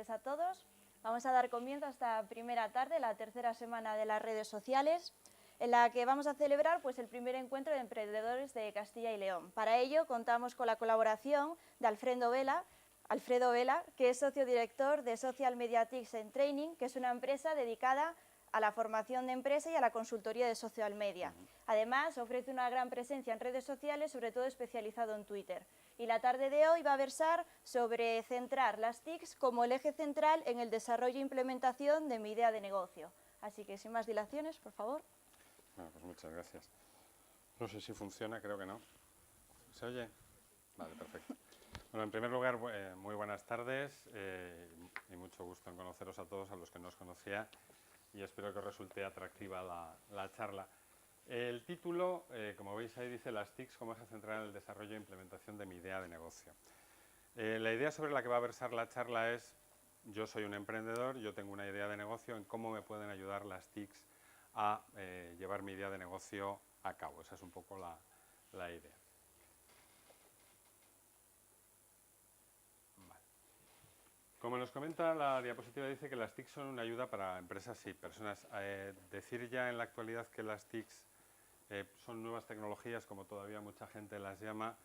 tardes a todos. Vamos a dar comienzo a esta primera tarde, la tercera semana de las redes sociales, en la que vamos a celebrar el primer encuentro de emprendedores de Castilla y León. Para ello contamos con la colaboración de Alfredo Vela, que es socio director de Social Media Tics and Training, que es una empresa dedicada a la formación de empresa y a la consultoría de social media. Además, ofrece una gran presencia en redes sociales, sobre todo especializado en Twitter. Y la tarde de hoy va a versar sobre centrar las TICs como el eje central en el desarrollo e implementación de mi idea de negocio. Así que, sin más dilaciones, por favor. Bueno, pues muchas gracias. No sé si funciona, creo que no. ¿Se oye? Vale, perfecto. Bueno, en primer lugar, muy buenas tardes y mucho gusto en conoceros a todos, a los que no os conocía, y espero que os resulte atractiva la charla. El título, como veis ahí, dice las TICs como eje central en el desarrollo e implementación de mi idea de negocio. La idea sobre la que va a versar la charla es: yo soy un emprendedor, yo tengo una idea de negocio, en cómo me pueden ayudar las TICs a llevar mi idea de negocio a cabo. Esa es un poco la idea. Vale. Como nos comenta la diapositiva, dice que las TICs son una ayuda para empresas y personas. Decir ya en la actualidad que las TICs son nuevas tecnologías, como todavía mucha gente las llama,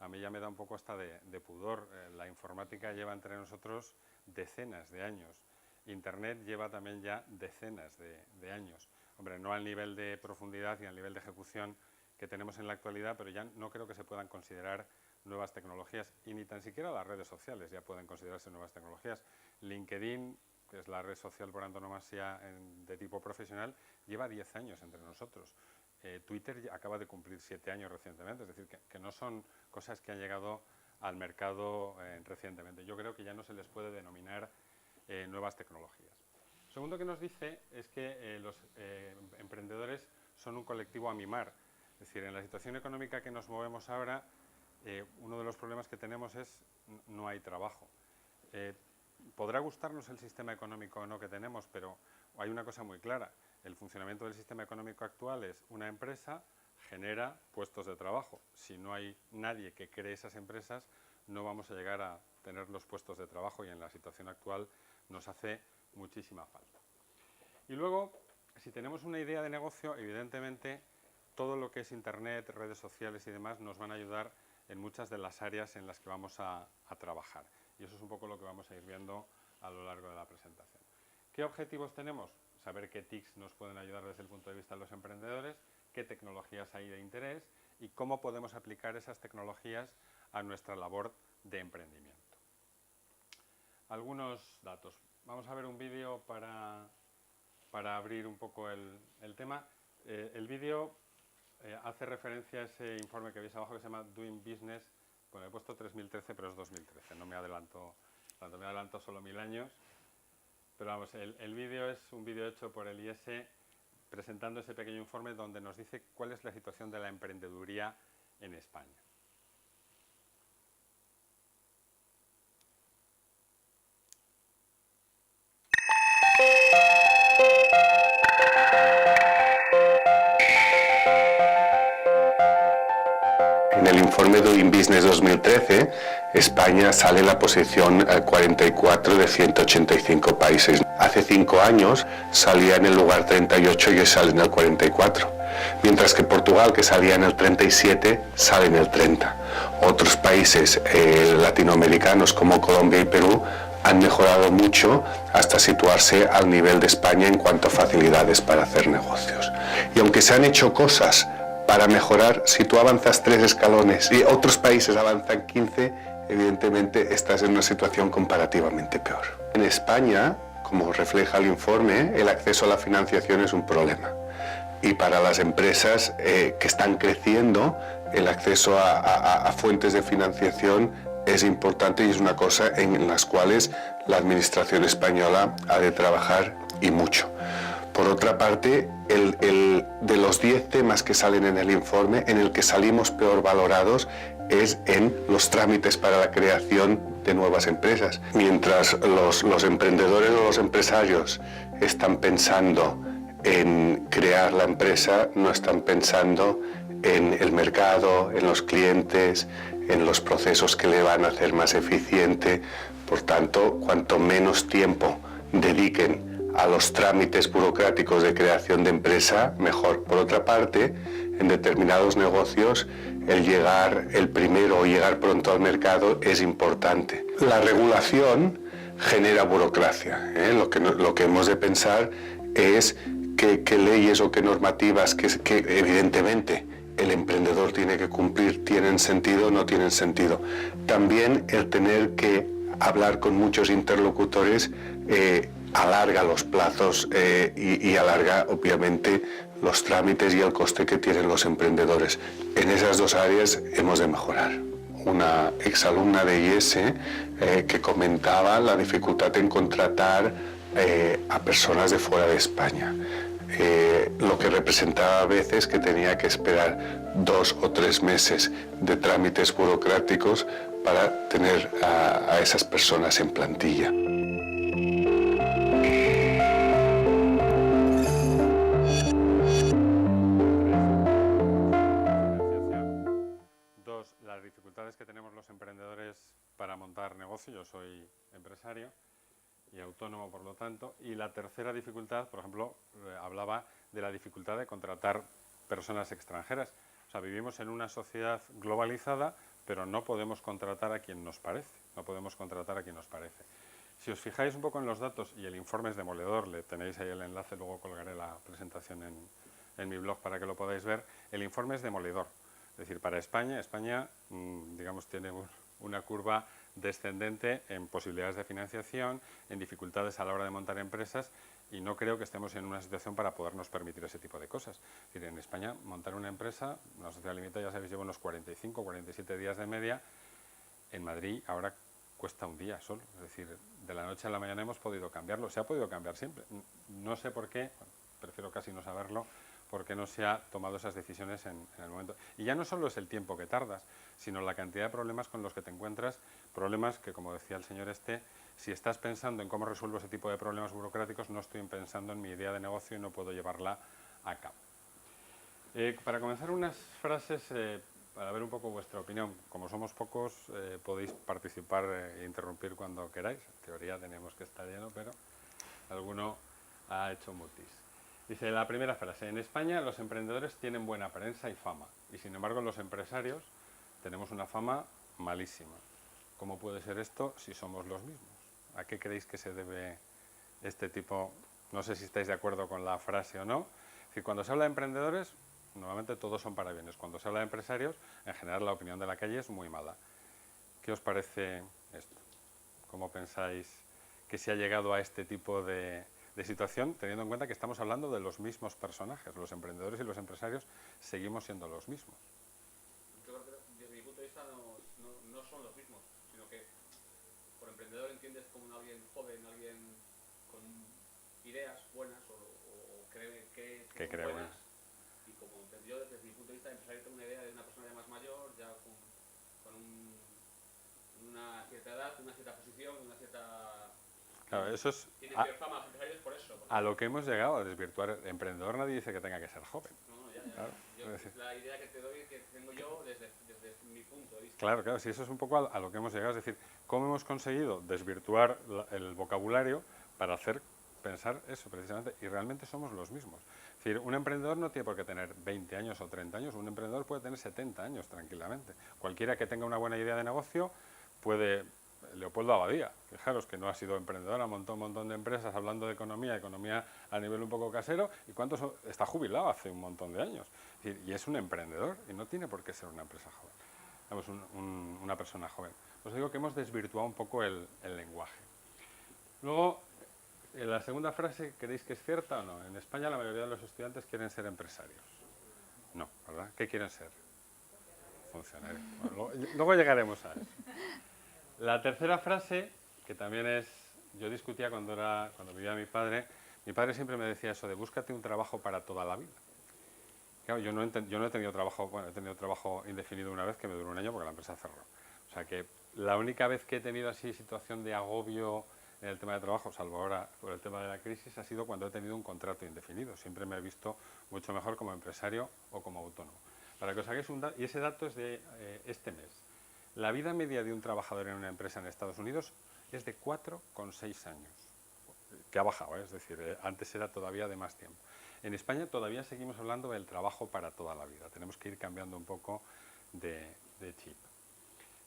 a mí ya me da un poco hasta de pudor. La informática lleva entre nosotros decenas de años. Internet lleva también ya decenas de años. Hombre, no al nivel de profundidad y al nivel de ejecución que tenemos en la actualidad, pero ya no creo que se puedan considerar nuevas tecnologías, y ni tan siquiera las redes sociales ya pueden considerarse nuevas tecnologías. LinkedIn, que es la red social por antonomasia de tipo profesional, lleva 10 años entre nosotros. Twitter acaba de cumplir 7 años recientemente, es decir, que no son cosas que han llegado al mercado recientemente. Yo creo que ya no se les puede denominar nuevas tecnologías. Lo segundo que nos dice es que los emprendedores son un colectivo a mimar. Es decir, en la situación económica que nos movemos ahora, uno de los problemas que tenemos es no hay trabajo. Podrá gustarnos el sistema económico o no que tenemos, pero hay una cosa muy clara: el funcionamiento del sistema económico actual es: una empresa genera puestos de trabajo. Si no hay nadie que cree esas empresas, no vamos a llegar a tener los puestos de trabajo, y en la situación actual nos hace muchísima falta. Y luego, si tenemos una idea de negocio, evidentemente todo lo que es Internet, redes sociales y demás nos van a ayudar en muchas de las áreas en las que vamos a trabajar. Y eso es un poco lo que vamos a ir viendo a lo largo de la presentación. ¿Qué objetivos tenemos? Saber qué TICs nos pueden ayudar desde el punto de vista de los emprendedores, qué tecnologías hay de interés y cómo podemos aplicar esas tecnologías a nuestra labor de emprendimiento. Algunos datos. Vamos a ver un vídeo para abrir un poco el tema. El vídeo hace referencia a ese informe que veis abajo, que se llama Doing Business. Bueno, he puesto 2013, pero es 2013, no me adelanto tanto, me adelanto solo 1000 años. Pero vamos, el vídeo es un vídeo hecho por el IES presentando ese pequeño informe donde nos dice cuál es la situación de la emprendeduría en España. En el informe Doing Business 2013, España sale en la posición 44 de 185 países. Hace 5 años salía en el lugar 38 y hoy sale en el 44. Mientras que Portugal, que salía en el 37, sale en el 30. Otros países latinoamericanos como Colombia y Perú han mejorado mucho hasta situarse al nivel de España en cuanto a facilidades para hacer negocios. Y aunque se han hecho cosas para mejorar, si tú avanzas 3 escalones y otros países avanzan 15, evidentemente estás en una situación comparativamente peor. En España, como refleja el informe, el acceso a la financiación es un problema. Y para las empresas que están creciendo, el acceso a fuentes de financiación es importante y es una cosa en las cuales la administración española ha de trabajar, y mucho. Por otra parte, de los 10 temas que salen en el informe, en el que salimos peor valorados es en los trámites para la creación de nuevas empresas. Mientras los emprendedores o los empresarios están pensando en crear la empresa, no están pensando en el mercado, en los clientes, en los procesos que le van a hacer más eficiente. Por tanto, cuanto menos tiempo dediquen a los trámites burocráticos de creación de empresa, mejor. Por otra parte, en determinados negocios, el llegar el primero o llegar pronto al mercado es importante. La regulación genera burocracia, ¿eh? Lo que hemos de pensar es qué leyes o qué normativas que evidentemente el emprendedor tiene que cumplir tienen sentido o no tienen sentido. También el tener que hablar con muchos interlocutores alarga los plazos y alarga obviamente los trámites y el coste que tienen los emprendedores. En esas dos áreas hemos de mejorar. Una exalumna de IES que comentaba la dificultad en contratar a personas de fuera de España. Lo que representaba a veces que tenía que esperar 2 o 3 meses de trámites burocráticos para tener a esas personas en plantilla. Dos, las dificultades que tenemos los emprendedores para montar negocio. Yo soy empresario y autónomo, por lo tanto. Y la tercera dificultad, por ejemplo, hablaba de la dificultad de contratar personas extranjeras. O sea, vivimos en una sociedad globalizada, pero no podemos contratar a quien nos parece. No podemos contratar a quien nos parece. Si os fijáis un poco en los datos, y el informe es demoledor, le tenéis ahí el enlace, luego colgaré la presentación en mi blog para que lo podáis ver, el informe es demoledor. Es decir, para España, digamos, tiene una curva descendente en posibilidades de financiación, en dificultades a la hora de montar empresas, y no creo que estemos en una situación para podernos permitir ese tipo de cosas. Es decir, en España, montar una empresa, una sociedad limitada, ya sabéis, lleva unos 45, 47 días de media. En Madrid ahora cuesta un día solo, es decir, de la noche a la mañana hemos podido cambiarlo, se ha podido cambiar siempre. No sé por qué, prefiero casi no saberlo, por qué no se ha tomado esas decisiones en el momento. Y ya no solo es el tiempo que tardas, sino la cantidad de problemas con los que te encuentras, problemas que, como decía el señor si estás pensando en cómo resuelvo ese tipo de problemas burocráticos, no estoy pensando en mi idea de negocio y no puedo llevarla a cabo. Para comenzar, unas frases para ver un poco vuestra opinión. Como somos pocos, podéis participar e interrumpir cuando queráis. En teoría tenemos que estar lleno, pero alguno ha hecho mutis. Dice la primera frase: en España los emprendedores tienen buena prensa y fama, y sin embargo los empresarios tenemos una fama malísima. ¿Cómo puede ser esto si somos los mismos? ¿A qué creéis que se debe este tipo? No sé si estáis de acuerdo con la frase o no. Es decir, cuando se habla de emprendedores, normalmente todos son parabienes. Cuando se habla de empresarios, en general la opinión de la calle es muy mala. ¿Qué os parece esto? ¿Cómo pensáis que se ha llegado a este tipo de situación, teniendo en cuenta que estamos hablando de los mismos personajes? Los emprendedores y los empresarios seguimos siendo los mismos. Yo creo que desde mi punto de vista no son los mismos, sino que por emprendedor entiendes como alguien joven, alguien con ideas buenas o cree que son buenas. Y como yo desde mi punto de vista empresario tengo una idea de una persona ya más mayor, ya con una cierta edad, una cierta posición, una cierta... Claro, eso es tiene peor fama los empresarios por eso. a lo que hemos llegado a desvirtuar. El emprendedor nadie dice que tenga que ser joven. No, ya. Claro, Es la idea que te doy, que tengo yo desde mi punto de vista. Claro, sí, eso es un poco a lo que hemos llegado. Es decir, cómo hemos conseguido desvirtuar el vocabulario para hacer pensar eso precisamente, y realmente somos los mismos. Es decir, un emprendedor no tiene por qué tener 20 años o 30 años, un emprendedor puede tener 70 años tranquilamente. Cualquiera que tenga una buena idea de negocio puede... Leopoldo Abadía, fijaros que no ha sido emprendedor, ha montado un montón de empresas hablando de economía a nivel un poco casero, y está jubilado hace un montón de años. Es decir, y es un emprendedor, y no tiene por qué ser una empresa joven, una persona joven. Os digo que hemos desvirtuado un poco el lenguaje. Luego, la segunda frase, ¿creéis que es cierta o no? En España la mayoría de los estudiantes quieren ser empresarios. No, ¿verdad? ¿Qué quieren ser? Funcionarios. Bueno, luego llegaremos a eso. La tercera frase, que también es... Yo discutía cuando vivía mi padre siempre me decía eso de búscate un trabajo para toda la vida. Claro, yo no he tenido trabajo, bueno, he tenido trabajo indefinido una vez que me duró un año porque la empresa cerró. O sea que la única vez que he tenido así situación de agobio en el tema de trabajo, salvo ahora por el tema de la crisis, ha sido cuando he tenido un contrato indefinido. Siempre me he visto mucho mejor como empresario o como autónomo. Para que os hagáis un dato, y ese dato es de este mes. La vida media de un trabajador en una empresa en Estados Unidos es de 4,6 años, que ha bajado, es decir, antes era todavía de más tiempo. En España todavía seguimos hablando del trabajo para toda la vida, tenemos que ir cambiando un poco de chip.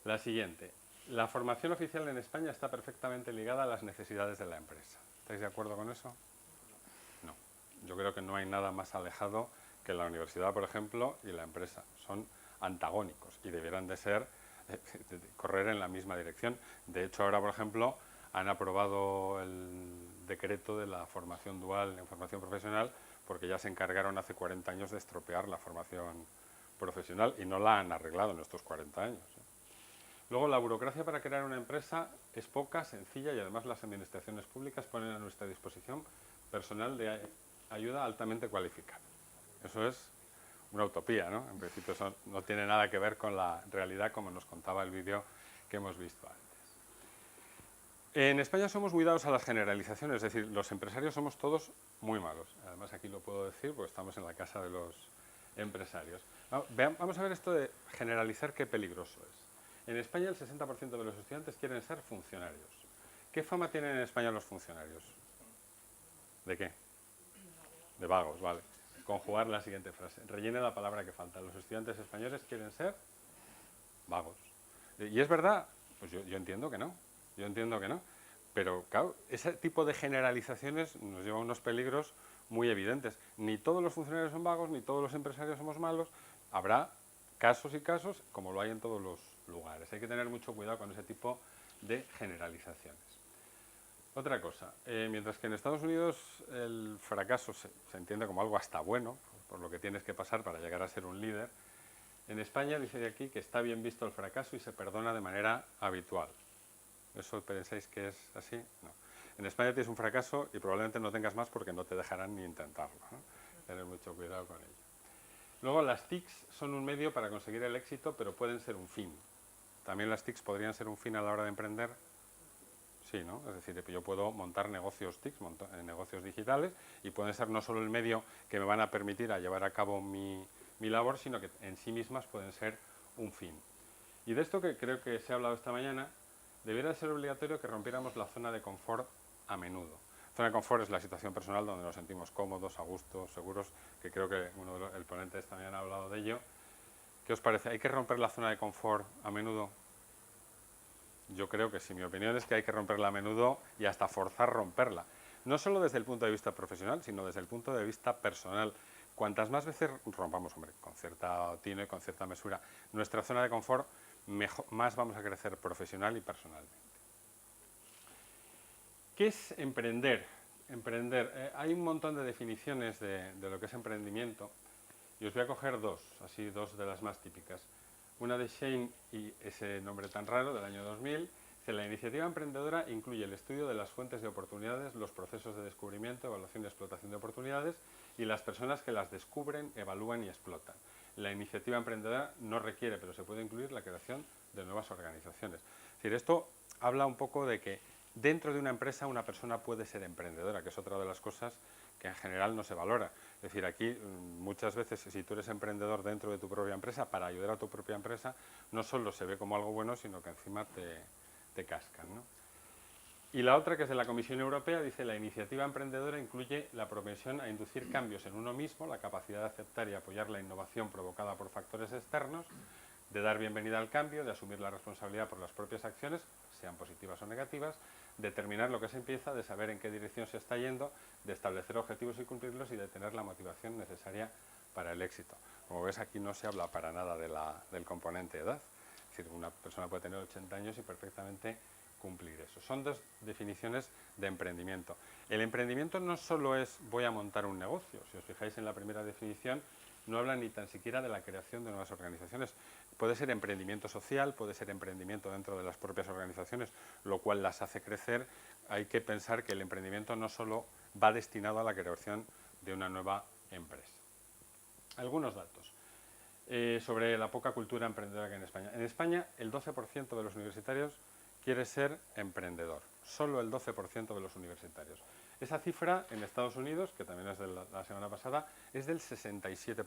La siguiente, la formación oficial en España está perfectamente ligada a las necesidades de la empresa. ¿Estáis de acuerdo con eso? No, yo creo que no hay nada más alejado que la universidad, por ejemplo, y la empresa. Son antagónicos y debieran de ser, correr en la misma dirección. De hecho, ahora, por ejemplo, han aprobado el decreto de la formación dual en formación profesional porque ya se encargaron hace 40 años de estropear la formación profesional y no la han arreglado en estos 40 años. Luego, la burocracia para crear una empresa es poca, sencilla y además las administraciones públicas ponen a nuestra disposición personal de ayuda altamente cualificado. Eso es una utopía, ¿no? En principio eso no tiene nada que ver con la realidad como nos contaba el vídeo que hemos visto antes. En España somos muy dados a las generalizaciones, es decir, los empresarios somos todos muy malos. Además aquí lo puedo decir porque estamos en la casa de los empresarios. Vamos a ver esto de generalizar, qué peligroso es. En España el 60% de los estudiantes quieren ser funcionarios. ¿Qué fama tienen en España los funcionarios? ¿De qué? De vagos, vale. Conjugar la siguiente frase. Rellene la palabra que falta. Los estudiantes españoles quieren ser vagos. ¿Y es verdad? Pues yo entiendo que no. Yo entiendo que no. Pero, claro, ese tipo de generalizaciones nos lleva a unos peligros muy evidentes. Ni todos los funcionarios son vagos, ni todos los empresarios somos malos. Habrá casos y casos, como lo hay en todos los lugares. Hay que tener mucho cuidado con ese tipo de generalizaciones. Otra cosa, mientras que en Estados Unidos el fracaso se entiende como algo hasta bueno, por lo que tienes que pasar para llegar a ser un líder, en España dice aquí que está bien visto el fracaso y se perdona de manera habitual. ¿Eso pensáis que es así? No. En España tienes un fracaso y probablemente no tengas más porque no te dejarán ni intentarlo, ¿no? Tener mucho cuidado con ello. Luego las TICs son un medio para conseguir el éxito, pero pueden ser un fin. ¿También las TICs podrían ser un fin a la hora de emprender? Sí, ¿no? Es decir, yo puedo montar negocios TICs, negocios digitales, y pueden ser no solo el medio que me van a permitir a llevar a cabo mi labor, sino que en sí mismas pueden ser un fin. Y de esto que creo que se ha hablado esta mañana, debiera ser obligatorio que rompiéramos la zona de confort a menudo. Zona de confort es la situación personal donde nos sentimos cómodos, a gusto, seguros, que creo que el ponente esta mañana ha hablado de ello. ¿Qué os parece? ¿Hay que romper la zona de confort a menudo? Yo creo que sí. Mi opinión es que hay que romperla a menudo y hasta forzar romperla. No solo desde el punto de vista profesional, sino desde el punto de vista personal. Cuantas más veces rompamos, hombre, con cierta tino y con cierta mesura, nuestra zona de confort, más vamos a crecer profesional y personalmente. ¿Qué es emprender? Hay un montón de definiciones de lo que es emprendimiento y os voy a coger dos de las más típicas. Una de Shane y ese nombre tan raro del año 2000, dice: la iniciativa emprendedora incluye el estudio de las fuentes de oportunidades, los procesos de descubrimiento, evaluación y explotación de oportunidades y las personas que las descubren, evalúan y explotan. La iniciativa emprendedora no requiere, pero se puede incluir la creación de nuevas organizaciones. Es decir, esto habla un poco de que dentro de una empresa una persona puede ser emprendedora, que es otra de las cosas que en general no se valora. Es decir, aquí muchas veces si tú eres emprendedor dentro de tu propia empresa, para ayudar a tu propia empresa, no solo se ve como algo bueno, sino que encima te cascan, ¿no? Y la otra, que es de la Comisión Europea, dice: la iniciativa emprendedora incluye la propensión a inducir cambios en uno mismo, la capacidad de aceptar y apoyar la innovación provocada por factores externos, de dar bienvenida al cambio, de asumir la responsabilidad por las propias acciones, sean positivas o negativas, determinar lo que se empieza, de saber en qué dirección se está yendo, de establecer objetivos y cumplirlos y de tener la motivación necesaria para el éxito. Como ves, aquí no se habla para nada del componente edad. Es decir, una persona puede tener 80 años y perfectamente cumplir eso. Son dos definiciones de emprendimiento. El emprendimiento no solo es voy a montar un negocio. Si os fijáis en la primera definición, no habla ni tan siquiera de la creación de nuevas organizaciones. Puede ser emprendimiento social, puede ser emprendimiento dentro de las propias organizaciones, lo cual las hace crecer. Hay que pensar que el emprendimiento no solo va destinado a la creación de una nueva empresa. Algunos datos sobre la poca cultura emprendedora que hay en España. En España, el 12% de los universitarios quiere ser emprendedor. Solo el 12% de los universitarios. Esa cifra en Estados Unidos, que también es de la semana pasada, es del 67%.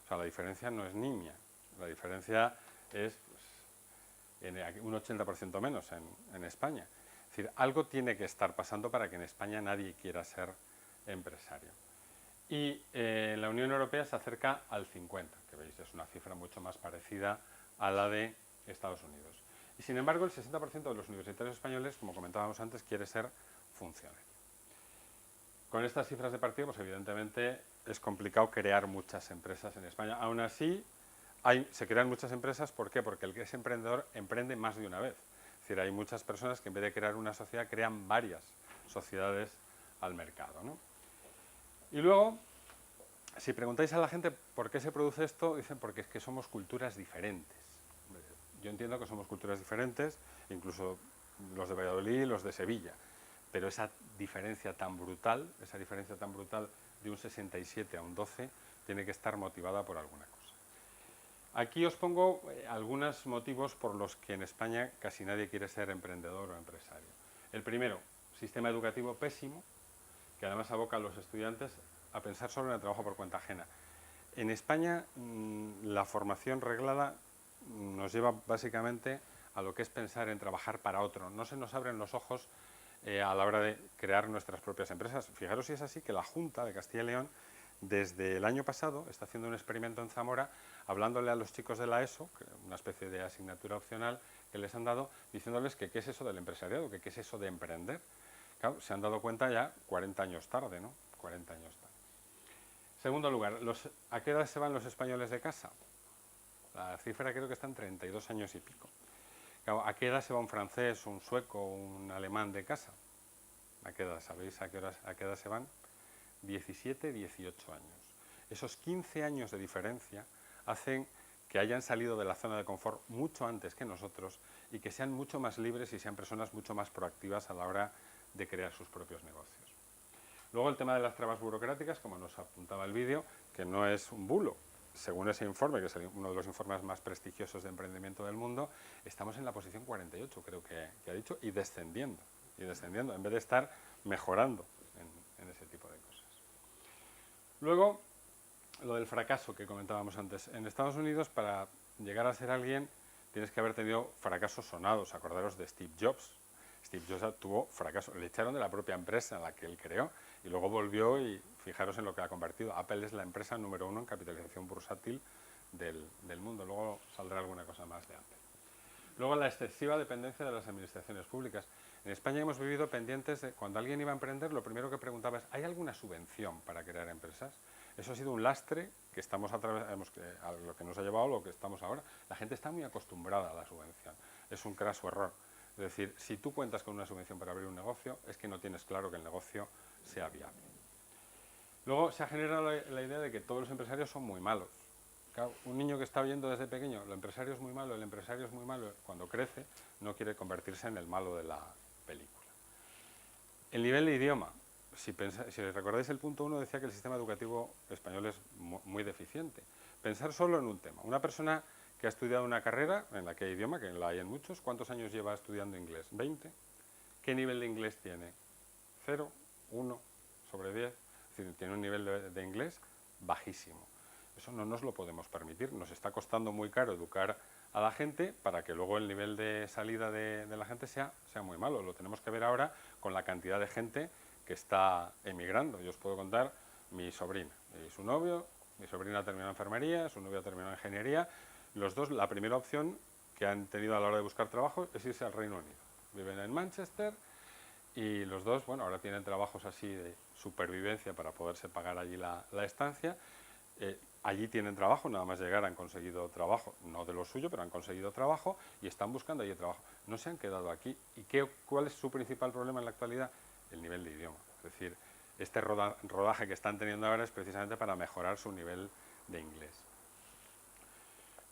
O sea, la diferencia no es nimia, la diferencia es pues, un 80% menos en España. Es decir, algo tiene que estar pasando para que en España nadie quiera ser empresario. Y la Unión Europea se acerca al 50, que veis, es una cifra mucho más parecida a la de Estados Unidos. Y sin embargo, el 60% de los universitarios españoles, como comentábamos antes, quiere ser funcionario. Con estas cifras de partida, pues evidentemente es complicado crear muchas empresas en España. Aún así, se crean muchas empresas, ¿por qué? Porque el que es emprendedor emprende más de una vez. Es decir, hay muchas personas que en vez de crear una sociedad, crean varias sociedades al mercado, ¿no? Y luego, si preguntáis a la gente por qué se produce esto, dicen porque es que somos culturas diferentes. Yo entiendo que somos culturas diferentes, incluso los de Valladolid y los de Sevilla, pero esa diferencia tan brutal de un 67 a un 12, tiene que estar motivada por alguna cosa. Aquí os pongo algunos motivos por los que en España casi nadie quiere ser emprendedor o empresario. El primero, sistema educativo pésimo, que además aboca a los estudiantes a pensar solo en el trabajo por cuenta ajena. En España la formación reglada nos lleva básicamente a lo que es pensar en trabajar para otro. No se nos abren los ojos a la hora de crear nuestras propias empresas. Fijaros si es así que la Junta de Castilla y León desde el año pasado está haciendo un experimento en Zamora hablándole a los chicos de la ESO, una especie de asignatura opcional que les han dado, diciéndoles que qué es eso del empresariado, que qué es eso de emprender. Claro, se han dado cuenta ya 40 años tarde, ¿no? 40 años tarde. Segundo lugar, ¿a qué edad se van los españoles de casa? La cifra creo que está en 32 años y pico. Claro, ¿a qué edad se va un francés, un sueco, un alemán de casa? ¿A qué edad? ¿Sabéis a qué edad se van? 17, 18 años. Esos 15 años de diferencia hacen que hayan salido de la zona de confort mucho antes que nosotros y que sean mucho más libres y sean personas mucho más proactivas a la hora de crear sus propios negocios. Luego el tema de las trabas burocráticas, como nos apuntaba el vídeo, que no es un bulo. Según ese informe, que es uno de los informes más prestigiosos de emprendimiento del mundo, estamos en la posición 48, creo que ha dicho, y descendiendo, en vez de estar mejorando en ese tipo de cosas. Luego, lo del fracaso que comentábamos antes. En Estados Unidos, para llegar a ser alguien, tienes que haber tenido fracasos sonados. Acordaros de Steve Jobs. Steve Jobs tuvo fracaso. Le echaron de la propia empresa en la que él creó y luego volvió y fijaros en lo que ha convertido. Apple es la empresa número 1 en capitalización bursátil del mundo. Luego saldrá alguna cosa más de Apple. Luego la excesiva dependencia de las administraciones públicas. En España hemos vivido pendientes de cuando alguien iba a emprender, lo primero que preguntaba es ¿hay alguna subvención para crear empresas? Eso ha sido un lastre que estamos a lo que nos ha llevado a lo que estamos ahora. La gente está muy acostumbrada a la subvención. Es un craso error. Es decir, si tú cuentas con una subvención para abrir un negocio, es que no tienes claro que el negocio sea viable. Luego se ha generado la idea de que todos los empresarios son muy malos. Claro, un niño que está oyendo desde pequeño, el empresario es muy malo, cuando crece no quiere convertirse en el malo de la película. El nivel de idioma. Si recordáis el punto 1, decía que el sistema educativo español es muy deficiente. Pensar solo en un tema. Una persona que ha estudiado una carrera en la que hay idioma, que la hay en muchos, ¿cuántos años lleva estudiando inglés? ¿20? ¿Qué nivel de inglés tiene? 0, 1, sobre 10. Es decir, tiene un nivel de inglés bajísimo. Eso no nos lo podemos permitir. Nos está costando muy caro educar a la gente para que luego el nivel de salida de la gente sea muy malo. Lo tenemos que ver ahora con la cantidad de gente que está emigrando. Yo os puedo contar mi sobrina y su novio. Mi sobrina ha terminado enfermería, su novio ha terminado ingeniería. Los dos, la primera opción que han tenido a la hora de buscar trabajo es irse al Reino Unido. Viven en Manchester y los dos, bueno, ahora tienen trabajos así de supervivencia para poderse pagar allí la estancia. Allí tienen trabajo, nada más llegar han conseguido trabajo, no de lo suyo, pero han conseguido trabajo y están buscando allí trabajo. No se han quedado aquí. ¿Y cuál es su principal problema en la actualidad? El nivel de idioma. Es decir, este rodaje que están teniendo ahora es precisamente para mejorar su nivel de inglés.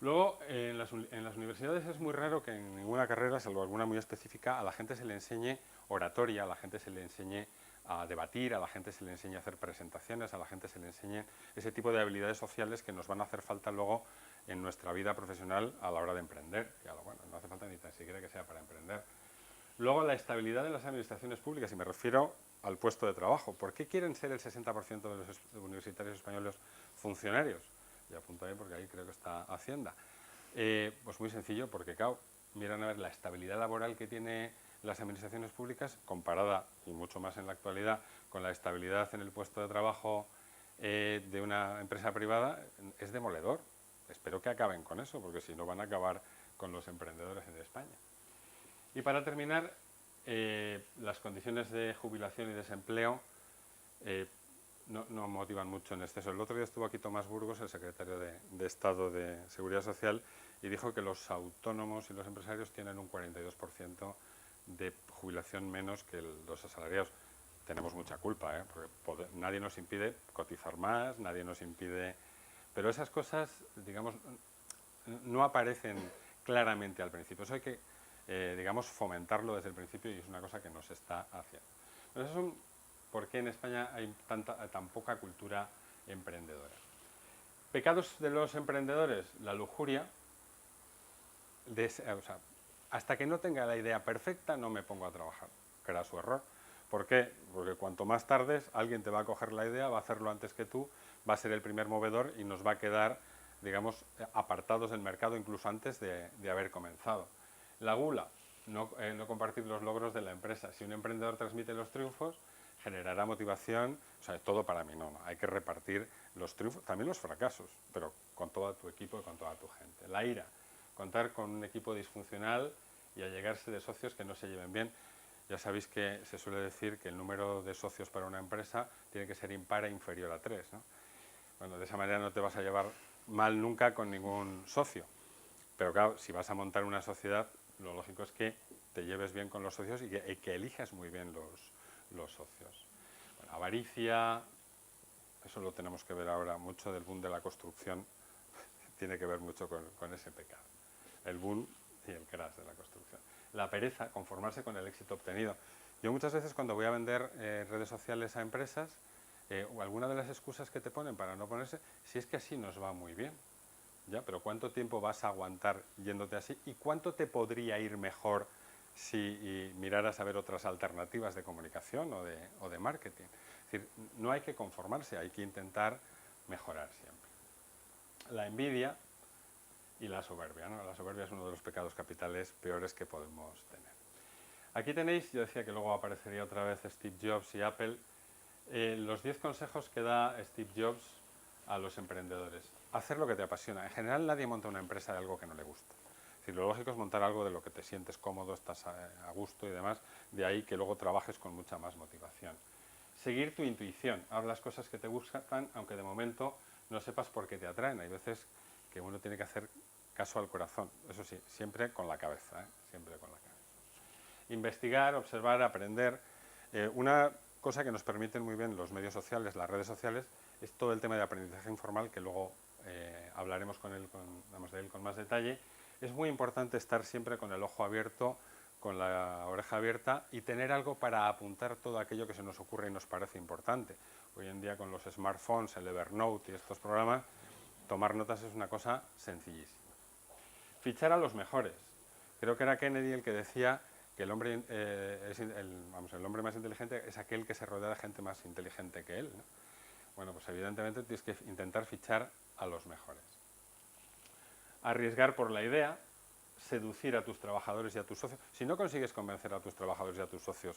Luego, en las universidades es muy raro que en ninguna carrera, salvo alguna muy específica, a la gente se le enseñe oratoria, a la gente se le enseñe a debatir, a la gente se le enseña a hacer presentaciones, a la gente se le enseñe ese tipo de habilidades sociales que nos van a hacer falta luego en nuestra vida profesional a la hora de emprender. Y bueno, no hace falta ni tan siquiera que sea para emprender. Luego, la estabilidad de las administraciones públicas, y me refiero al puesto de trabajo. ¿Por qué quieren ser el 60% de los universitarios españoles funcionarios? y apunto ahí porque ahí creo que está Hacienda. Pues muy sencillo, porque claro, miran a ver la estabilidad laboral que tiene las administraciones públicas comparada, y mucho más en la actualidad, con la estabilidad en el puesto de trabajo de una empresa privada, es demoledor. Espero que acaben con eso, porque si no van a acabar con los emprendedores en España. Y para terminar, las condiciones de jubilación y desempleo no motivan mucho en exceso. El otro día estuvo aquí Tomás Burgos, el secretario de Estado de Seguridad Social, y dijo que los autónomos y los empresarios tienen un 42% de jubilación menos que los asalariados. Tenemos mucha culpa, porque nadie nos impide cotizar más, nadie nos impide... Pero esas cosas, digamos, no aparecen claramente al principio. Eso hay que, digamos, fomentarlo desde el principio y es una cosa que no se está haciendo. Pero eso es por qué en España hay tan poca cultura emprendedora. Pecados de los emprendedores, la lujuria. Hasta que no tenga la idea perfecta no me pongo a trabajar, que era su error. ¿Por qué? Porque cuanto más tardes alguien te va a coger la idea, va a hacerlo antes que tú, va a ser el primer movedor y nos va a quedar, digamos, apartados del mercado incluso antes de haber comenzado. La gula, no compartir los logros de la empresa. Si un emprendedor transmite los triunfos, generará motivación, o sea, todo para mí, no, hay que repartir los triunfos, también los fracasos, pero con todo tu equipo y con toda tu gente. La ira, contar con un equipo disfuncional y allegarse de socios que no se lleven bien. Ya sabéis que se suele decir que el número de socios para una empresa tiene que ser impar e inferior a 3, ¿no? Bueno, de esa manera no te vas a llevar mal nunca con ningún socio. Pero claro, si vas a montar una sociedad, lo lógico es que te lleves bien con los socios y que elijas muy bien los socios. Bueno, avaricia, eso lo tenemos que ver ahora, mucho del boom de la construcción tiene que ver mucho con ese pecado. El boom y el crash de la construcción. La pereza, conformarse con el éxito obtenido. Yo muchas veces cuando voy a vender redes sociales a empresas, o alguna de las excusas que te ponen para no ponerse, si es que así nos va muy bien, ¿ya? Pero ¿cuánto tiempo vas a aguantar yéndote así? ¿Y cuánto te podría ir mejor si miraras a ver otras alternativas de comunicación o de marketing? Es decir, no hay que conformarse, hay que intentar mejorar siempre. La envidia y la soberbia, ¿no? La soberbia es uno de los pecados capitales peores que podemos tener. Aquí tenéis, yo decía que luego aparecería otra vez Steve Jobs y Apple, los 10 consejos que da Steve Jobs a los emprendedores. Hacer lo que te apasiona. En general nadie monta una empresa de algo que no le gusta. Es decir, lo lógico es montar algo de lo que te sientes cómodo, estás a gusto y demás, de ahí que luego trabajes con mucha más motivación. Seguir tu intuición, haz las cosas que te gustan, aunque de momento no sepas por qué te atraen. Hay veces que uno tiene que hacer caso al corazón, eso sí, siempre con la cabeza, siempre con la cabeza. Investigar, observar, aprender. Una cosa que nos permiten muy bien los medios sociales, las redes sociales, es todo el tema de aprendizaje informal, que luego hablaremos de él con más detalle. Es muy importante estar siempre con el ojo abierto, con la oreja abierta y tener algo para apuntar todo aquello que se nos ocurre y nos parece importante. Hoy en día con los smartphones, el Evernote y estos programas, tomar notas es una cosa sencillísima. Fichar a los mejores. Creo que era Kennedy el que decía que el hombre más inteligente es aquel que se rodea de gente más inteligente que él, ¿no? Bueno, pues evidentemente tienes que intentar fichar a los mejores. Arriesgar por la idea, seducir a tus trabajadores y a tus socios. Si no consigues convencer a tus trabajadores y a tus socios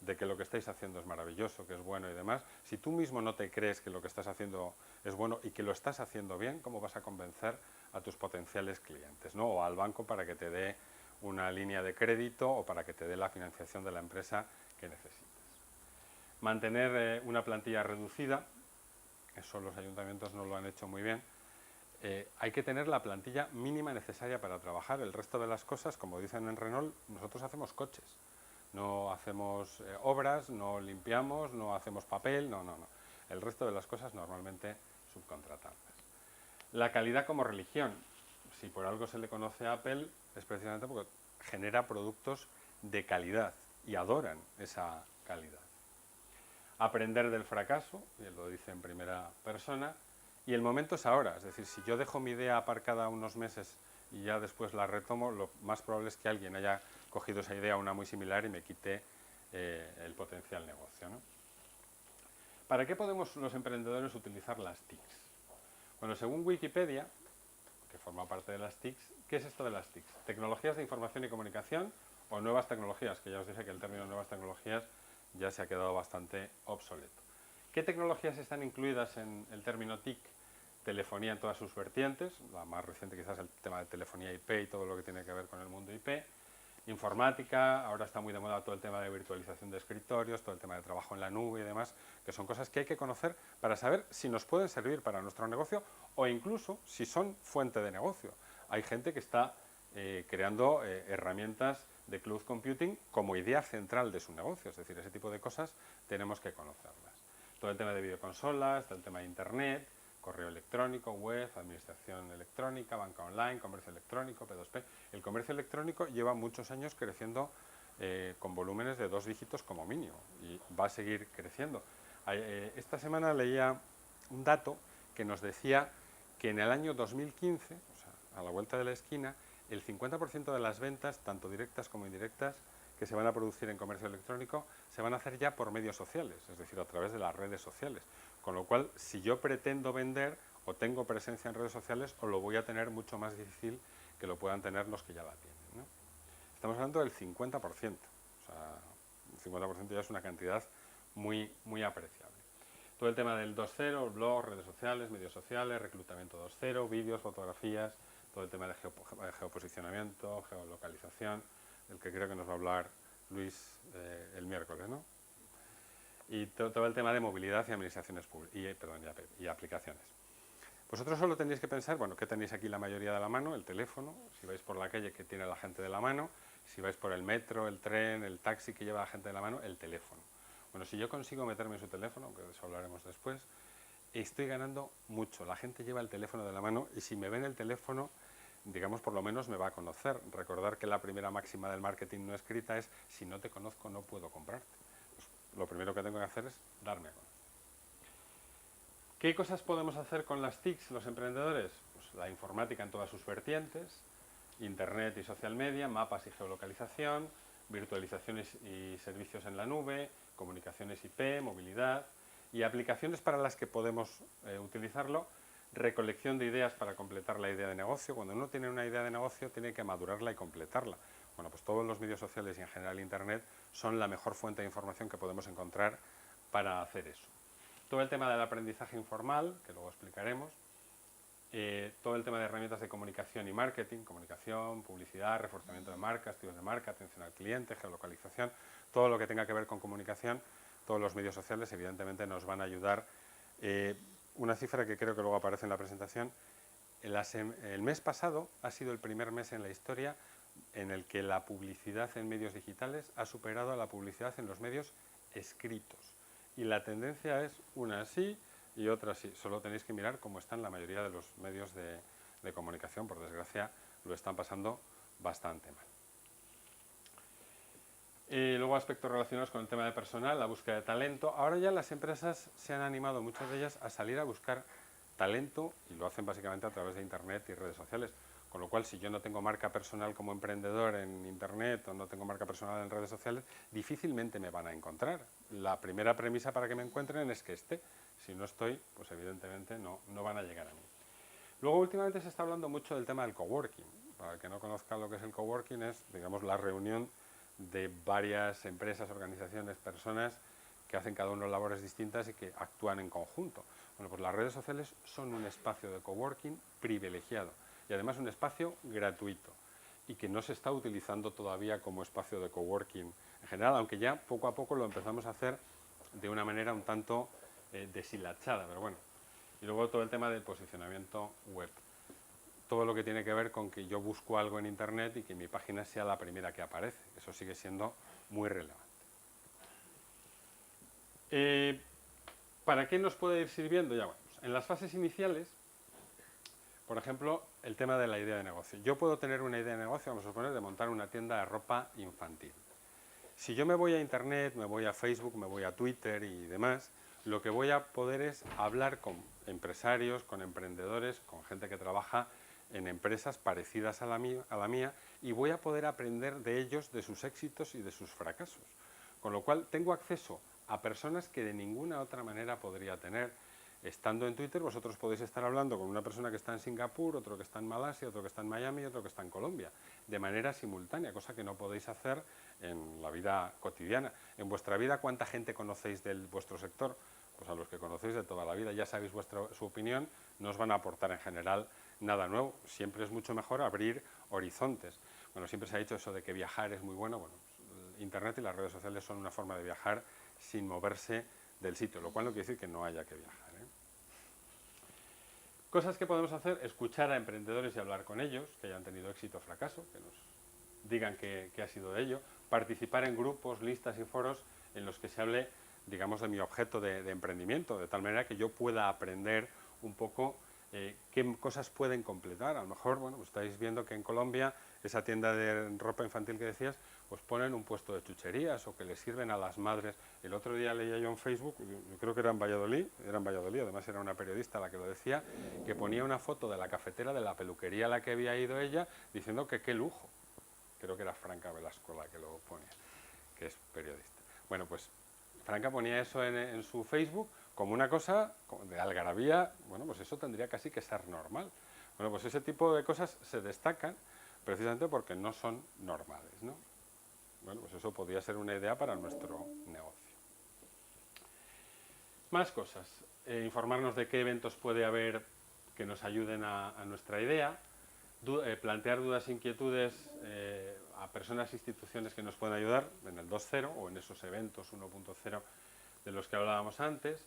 de que lo que estáis haciendo es maravilloso, que es bueno y demás, si tú mismo no te crees que lo que estás haciendo es bueno y que lo estás haciendo bien, ¿cómo vas a convencer a tus potenciales clientes, ¿no? O al banco para que te dé una línea de crédito o para que te dé la financiación de la empresa que necesites. Mantener una plantilla reducida, eso los ayuntamientos no lo han hecho muy bien. Hay que tener la plantilla mínima necesaria para trabajar. El resto de las cosas, como dicen en Renault, nosotros hacemos coches. No hacemos obras, no limpiamos, no hacemos papel, no. El resto de las cosas normalmente subcontratarlas. La calidad como religión. Si por algo se le conoce a Apple, es precisamente porque genera productos de calidad y adoran esa calidad. Aprender del fracaso, y él lo dice en primera persona, y el momento es ahora. Es decir, si yo dejo mi idea aparcada unos meses y ya después la retomo, lo más probable es que alguien haya cogido esa idea, una muy similar, y me quite el potencial negocio, ¿no? ¿Para qué podemos los emprendedores utilizar las TICs? Bueno, según Wikipedia, que forma parte de las TICs, ¿qué es esto de las TICs? Tecnologías de información y comunicación o nuevas tecnologías, que ya os dije que el término nuevas tecnologías ya se ha quedado bastante obsoleto. ¿Qué tecnologías están incluidas en el término TIC? Telefonía en todas sus vertientes, la más reciente quizás el tema de telefonía IP y todo lo que tiene que ver con el mundo IP. Informática, ahora está muy de moda todo el tema de virtualización de escritorios, todo el tema de trabajo en la nube y demás, que son cosas que hay que conocer para saber si nos pueden servir para nuestro negocio o incluso si son fuente de negocio. Hay gente que está creando herramientas de cloud computing como idea central de su negocio, es decir, ese tipo de cosas tenemos que conocerlas. Todo el tema de videoconsolas, todo el tema de internet, correo electrónico, web, administración electrónica, banca online, comercio electrónico, P2P. El comercio electrónico lleva muchos años creciendo con volúmenes de 2 dígitos como mínimo y va a seguir creciendo. Esta semana leía un dato que nos decía que en el año 2015, o sea, a la vuelta de la esquina, el 50% de las ventas, tanto directas como indirectas, que se van a producir en comercio electrónico, se van a hacer ya por medios sociales, es decir, a través de las redes sociales. Con lo cual, si yo pretendo vender o tengo presencia en redes sociales, os lo voy a tener mucho más difícil que lo puedan tener los que ya la tienen, ¿no? Estamos hablando del 50%, o sea, el 50% ya es una cantidad muy, muy apreciable. Todo el tema del 2.0, blog, redes sociales, medios sociales, reclutamiento 2.0, vídeos, fotografías, todo el tema de geoposicionamiento, geolocalización, del que creo que nos va a hablar Luis el miércoles, ¿no? Y todo el tema de movilidad y administraciones y aplicaciones. Vosotros solo tenéis que pensar, bueno, ¿qué tenéis aquí la mayoría de la mano? El teléfono, si vais por la calle, que tiene la gente de la mano, si vais por el metro, el tren, el taxi que lleva la gente de la mano, el teléfono. Bueno, si yo consigo meterme en su teléfono, aunque de eso hablaremos después, estoy ganando mucho. La gente lleva el teléfono de la mano y si me ven el teléfono, digamos, por lo menos me va a conocer. Recordar que la primera máxima del marketing no escrita es, si no te conozco no puedo comprarte. Pues lo primero que tengo que hacer es darme a conocer. ¿Qué cosas podemos hacer con las TICs los emprendedores? Pues la informática en todas sus vertientes, internet y social media, mapas y geolocalización, virtualizaciones y servicios en la nube, comunicaciones IP, movilidad y aplicaciones para las que podemos utilizarlo, recolección de ideas para completar la idea de negocio. Cuando uno tiene una idea de negocio tiene que madurarla y completarla. Bueno, pues todos los medios sociales y en general Internet son la mejor fuente de información que podemos encontrar para hacer eso. Todo el tema del aprendizaje informal, que luego explicaremos, todo el tema de herramientas de comunicación y marketing, comunicación, publicidad, reforzamiento de marca, estudios de marca, atención al cliente, geolocalización, todo lo que tenga que ver con comunicación, todos los medios sociales evidentemente nos van a ayudar. Una cifra que creo que luego aparece en la presentación, el mes pasado ha sido el primer mes en la historia en el que la publicidad en medios digitales ha superado a la publicidad en los medios escritos. Y la tendencia es una sí y otra sí. Solo tenéis que mirar cómo están la mayoría de los medios de comunicación. Por desgracia, lo están pasando bastante mal. Luego aspectos relacionados con el tema de personal, la búsqueda de talento. Ahora ya las empresas se han animado, muchas de ellas, a salir a buscar talento y lo hacen básicamente a través de Internet y redes sociales. Con lo cual, si yo no tengo marca personal como emprendedor en Internet o no tengo marca personal en redes sociales, difícilmente me van a encontrar. La primera premisa para que me encuentren es que esté. Si no estoy, pues evidentemente no van a llegar a mí. Luego, últimamente se está hablando mucho del tema del coworking. Para el que no conozca lo que es el coworking, es, digamos, la reunión de varias empresas, organizaciones, personas que hacen cada uno labores distintas y que actúan en conjunto. Bueno, pues las redes sociales son un espacio de coworking privilegiado y además un espacio gratuito y que no se está utilizando todavía como espacio de coworking en general, aunque ya poco a poco lo empezamos a hacer de una manera un tanto deshilachada, pero bueno. Y luego todo el tema del posicionamiento web. Todo lo que tiene que ver con que yo busco algo en Internet y que mi página sea la primera que aparece. Eso sigue siendo muy relevante. ¿Para qué nos puede ir sirviendo? Ya vamos. En las fases iniciales, por ejemplo, el tema de la idea de negocio. Yo puedo tener una idea de negocio, vamos a suponer, de montar una tienda de ropa infantil. Si yo me voy a Internet, me voy a Facebook, me voy a Twitter y demás, lo que voy a poder es hablar con empresarios, con emprendedores, con gente que trabaja en empresas parecidas a la mía y voy a poder aprender de ellos, de sus éxitos y de sus fracasos. Con lo cual tengo acceso a personas que de ninguna otra manera podría tener. estando en Twitter, vosotros podéis estar hablando con una persona que está en Singapur, otro que está en Malasia, otro que está en Miami, otro que está en Colombia, de manera simultánea, cosa que no podéis hacer en la vida cotidiana. En vuestra vida, ¿cuánta gente conocéis de vuestro sector? Pues a los que conocéis de toda la vida, ya sabéis su opinión, no os van a aportar en general nada nuevo. Siempre es mucho mejor abrir horizontes. Bueno, siempre se ha dicho eso de que viajar es muy bueno. Bueno, Internet y las redes sociales son una forma de viajar sin moverse del sitio, lo cual no quiere decir que no haya que viajar, ¿eh? Cosas que podemos hacer: escuchar a emprendedores y hablar con ellos, que hayan tenido éxito o fracaso, que nos digan qué ha sido de ello. Participar en grupos, listas y foros en los que se hable, digamos, de mi objeto de emprendimiento, de tal manera que yo pueda aprender un poco qué cosas pueden completar. A lo mejor, bueno, pues estáis viendo que en Colombia, esa tienda de ropa infantil que decías, pues ponen un puesto de chucherías o que les sirven a las madres. El otro día leía yo en Facebook, yo creo que era en Valladolid, además era una periodista la que lo decía, que ponía una foto de la cafetera de la peluquería a la que había ido ella, diciendo que qué lujo. Creo que era Franca Velasco la que lo ponía, que es periodista. Bueno, pues Franca ponía eso en su Facebook como una cosa de algarabía. Bueno, pues eso tendría casi que ser normal. Bueno, pues ese tipo de cosas se destacan precisamente porque no son normales, ¿no? Bueno, pues eso podría ser una idea para nuestro negocio. Más cosas. Informarnos de qué eventos puede haber que nos ayuden a nuestra idea. Plantear dudas e inquietudes a personas e instituciones que nos puedan ayudar en el 2.0 o en esos eventos 1.0 de los que hablábamos antes.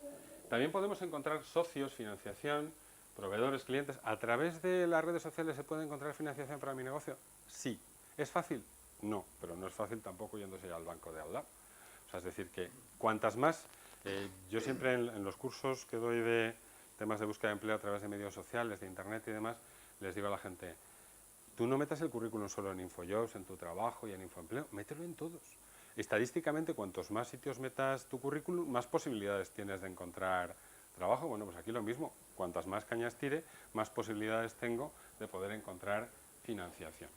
También podemos encontrar socios, financiación, proveedores, clientes. ¿A través de las redes sociales se puede encontrar financiación para mi negocio? Sí. ¿Es fácil? No, pero no es fácil tampoco yéndose al banco de al lado. O sea, es decir, que cuantas más... yo siempre en los cursos que doy de temas de búsqueda de empleo a través de medios sociales, de internet y demás, les digo a la gente: tú no metas el currículum solo en InfoJobs, en tu trabajo y en InfoEmpleo, mételo en todos. Estadísticamente, cuantos más sitios metas tu currículum, más posibilidades tienes de encontrar trabajo. Bueno, pues aquí lo mismo, cuantas más cañas tire, más posibilidades tengo de poder encontrar financiación.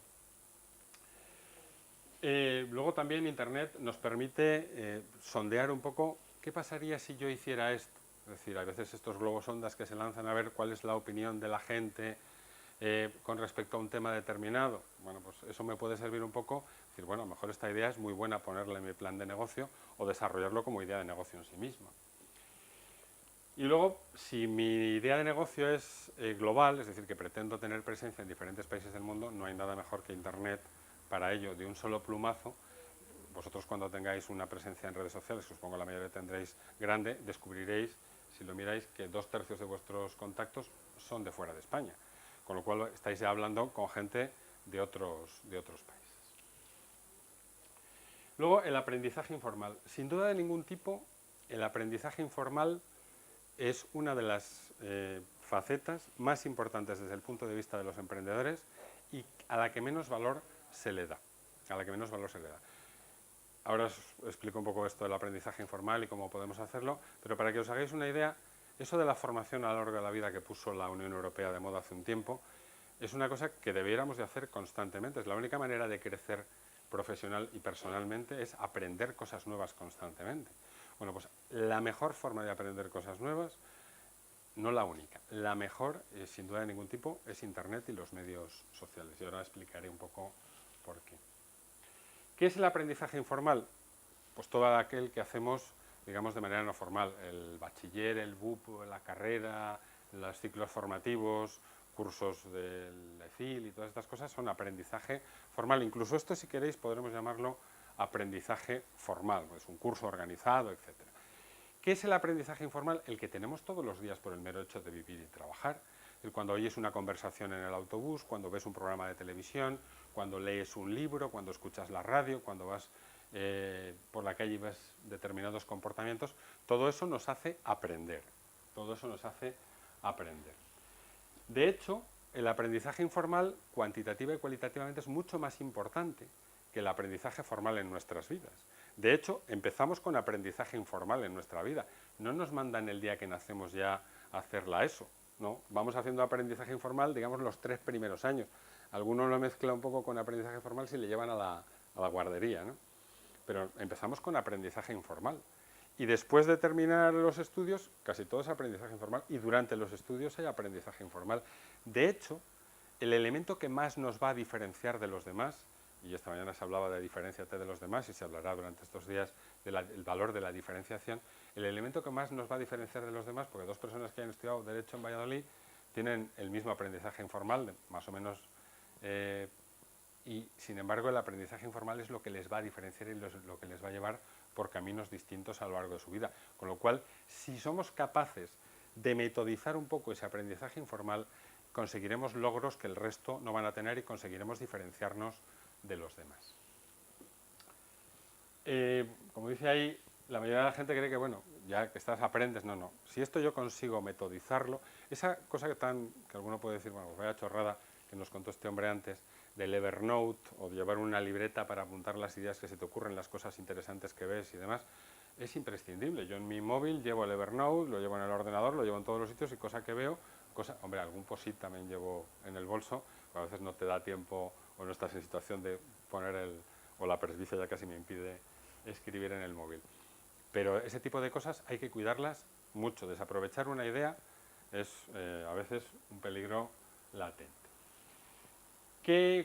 Luego también Internet nos permite sondear un poco qué pasaría si yo hiciera esto. Es decir, a veces estos globos sondas que se lanzan a ver cuál es la opinión de la gente con respecto a un tema determinado. Bueno, pues eso me puede servir un poco, decir, bueno, a lo mejor esta idea es muy buena ponerla en mi plan de negocio o desarrollarlo como idea de negocio en sí misma. Y luego, si mi idea de negocio es global, es decir, que pretendo tener presencia en diferentes países del mundo, no hay nada mejor que Internet para ello, de un solo plumazo. Vosotros, cuando tengáis una presencia en redes sociales, que supongo la mayoría tendréis grande, descubriréis, si lo miráis, que 2/3 de vuestros contactos son de fuera de España. Con lo cual estáis ya hablando con gente de otros países. Luego, el aprendizaje informal. Sin duda de ningún tipo, el aprendizaje informal es una de las facetas más importantes desde el punto de vista de los emprendedores y a la que menos valor se le da. Ahora os explico un poco esto del aprendizaje informal y cómo podemos hacerlo, pero para que os hagáis una idea, eso de la formación a lo largo de la vida que puso la Unión Europea de moda hace un tiempo, es una cosa que debiéramos de hacer constantemente. Es la única manera de crecer profesional y personalmente, es aprender cosas nuevas constantemente. Bueno, pues la mejor forma de aprender cosas nuevas, no la única, la mejor, sin duda de ningún tipo, es Internet y los medios sociales. Y ahora explicaré un poco por qué. ¿Qué es el aprendizaje informal? Pues todo aquel que hacemos, digamos, de manera no formal. El bachiller, el BUP, la carrera, los ciclos formativos, cursos del EFIL y todas estas cosas son aprendizaje formal. Incluso esto, si queréis, podremos llamarlo aprendizaje formal, pues un curso organizado, etc. ¿Qué es el aprendizaje informal? El que tenemos todos los días por el mero hecho de vivir y trabajar. Cuando oyes una conversación en el autobús, cuando ves un programa de televisión, cuando lees un libro, cuando escuchas la radio, cuando vas por la calle y ves determinados comportamientos, todo eso nos hace aprender. De hecho, el aprendizaje informal, cuantitativa y cualitativamente, es mucho más importante que el aprendizaje formal en nuestras vidas. De hecho, empezamos con aprendizaje informal en nuestra vida. No nos mandan el día que nacemos ya a hacer la ESO, ¿no? Vamos haciendo aprendizaje informal, digamos, los 3 primeros años. Algunos lo mezcla un poco con aprendizaje formal si le llevan a la guardería, ¿no? Pero empezamos con aprendizaje informal. Y después de terminar los estudios, casi todo es aprendizaje informal, y durante los estudios hay aprendizaje informal. De hecho, el elemento que más nos va a diferenciar de los demás, y esta mañana se hablaba de diferenciarte de los demás y se hablará durante estos días del valor de la diferenciación, el elemento que más nos va a diferenciar de los demás, porque dos personas que han estudiado Derecho en Valladolid tienen el mismo aprendizaje informal, más o menos, y sin embargo el aprendizaje informal es lo que les va a diferenciar y lo que les va a llevar por caminos distintos a lo largo de su vida. Con lo cual, si somos capaces de metodizar un poco ese aprendizaje informal, conseguiremos logros que el resto no van a tener y conseguiremos diferenciarnos de los demás. Como dice ahí, la mayoría de la gente cree que, bueno, ya que estás aprendes, no. Si esto yo consigo metodizarlo, esa cosa que alguno puede decir, bueno, pues vaya chorrada que nos contó este hombre antes, del Evernote o de llevar una libreta para apuntar las ideas que se te ocurren, las cosas interesantes que ves y demás, es imprescindible. Yo en mi móvil llevo el Evernote, lo llevo en el ordenador, lo llevo en todos los sitios y cosa que veo, hombre, algún post-it también llevo en el bolso, pero a veces no te da tiempo o no estás en situación de poner o la presbicia ya casi me impide escribir en el móvil. Pero ese tipo de cosas hay que cuidarlas mucho. Desaprovechar una idea es a veces un peligro latente.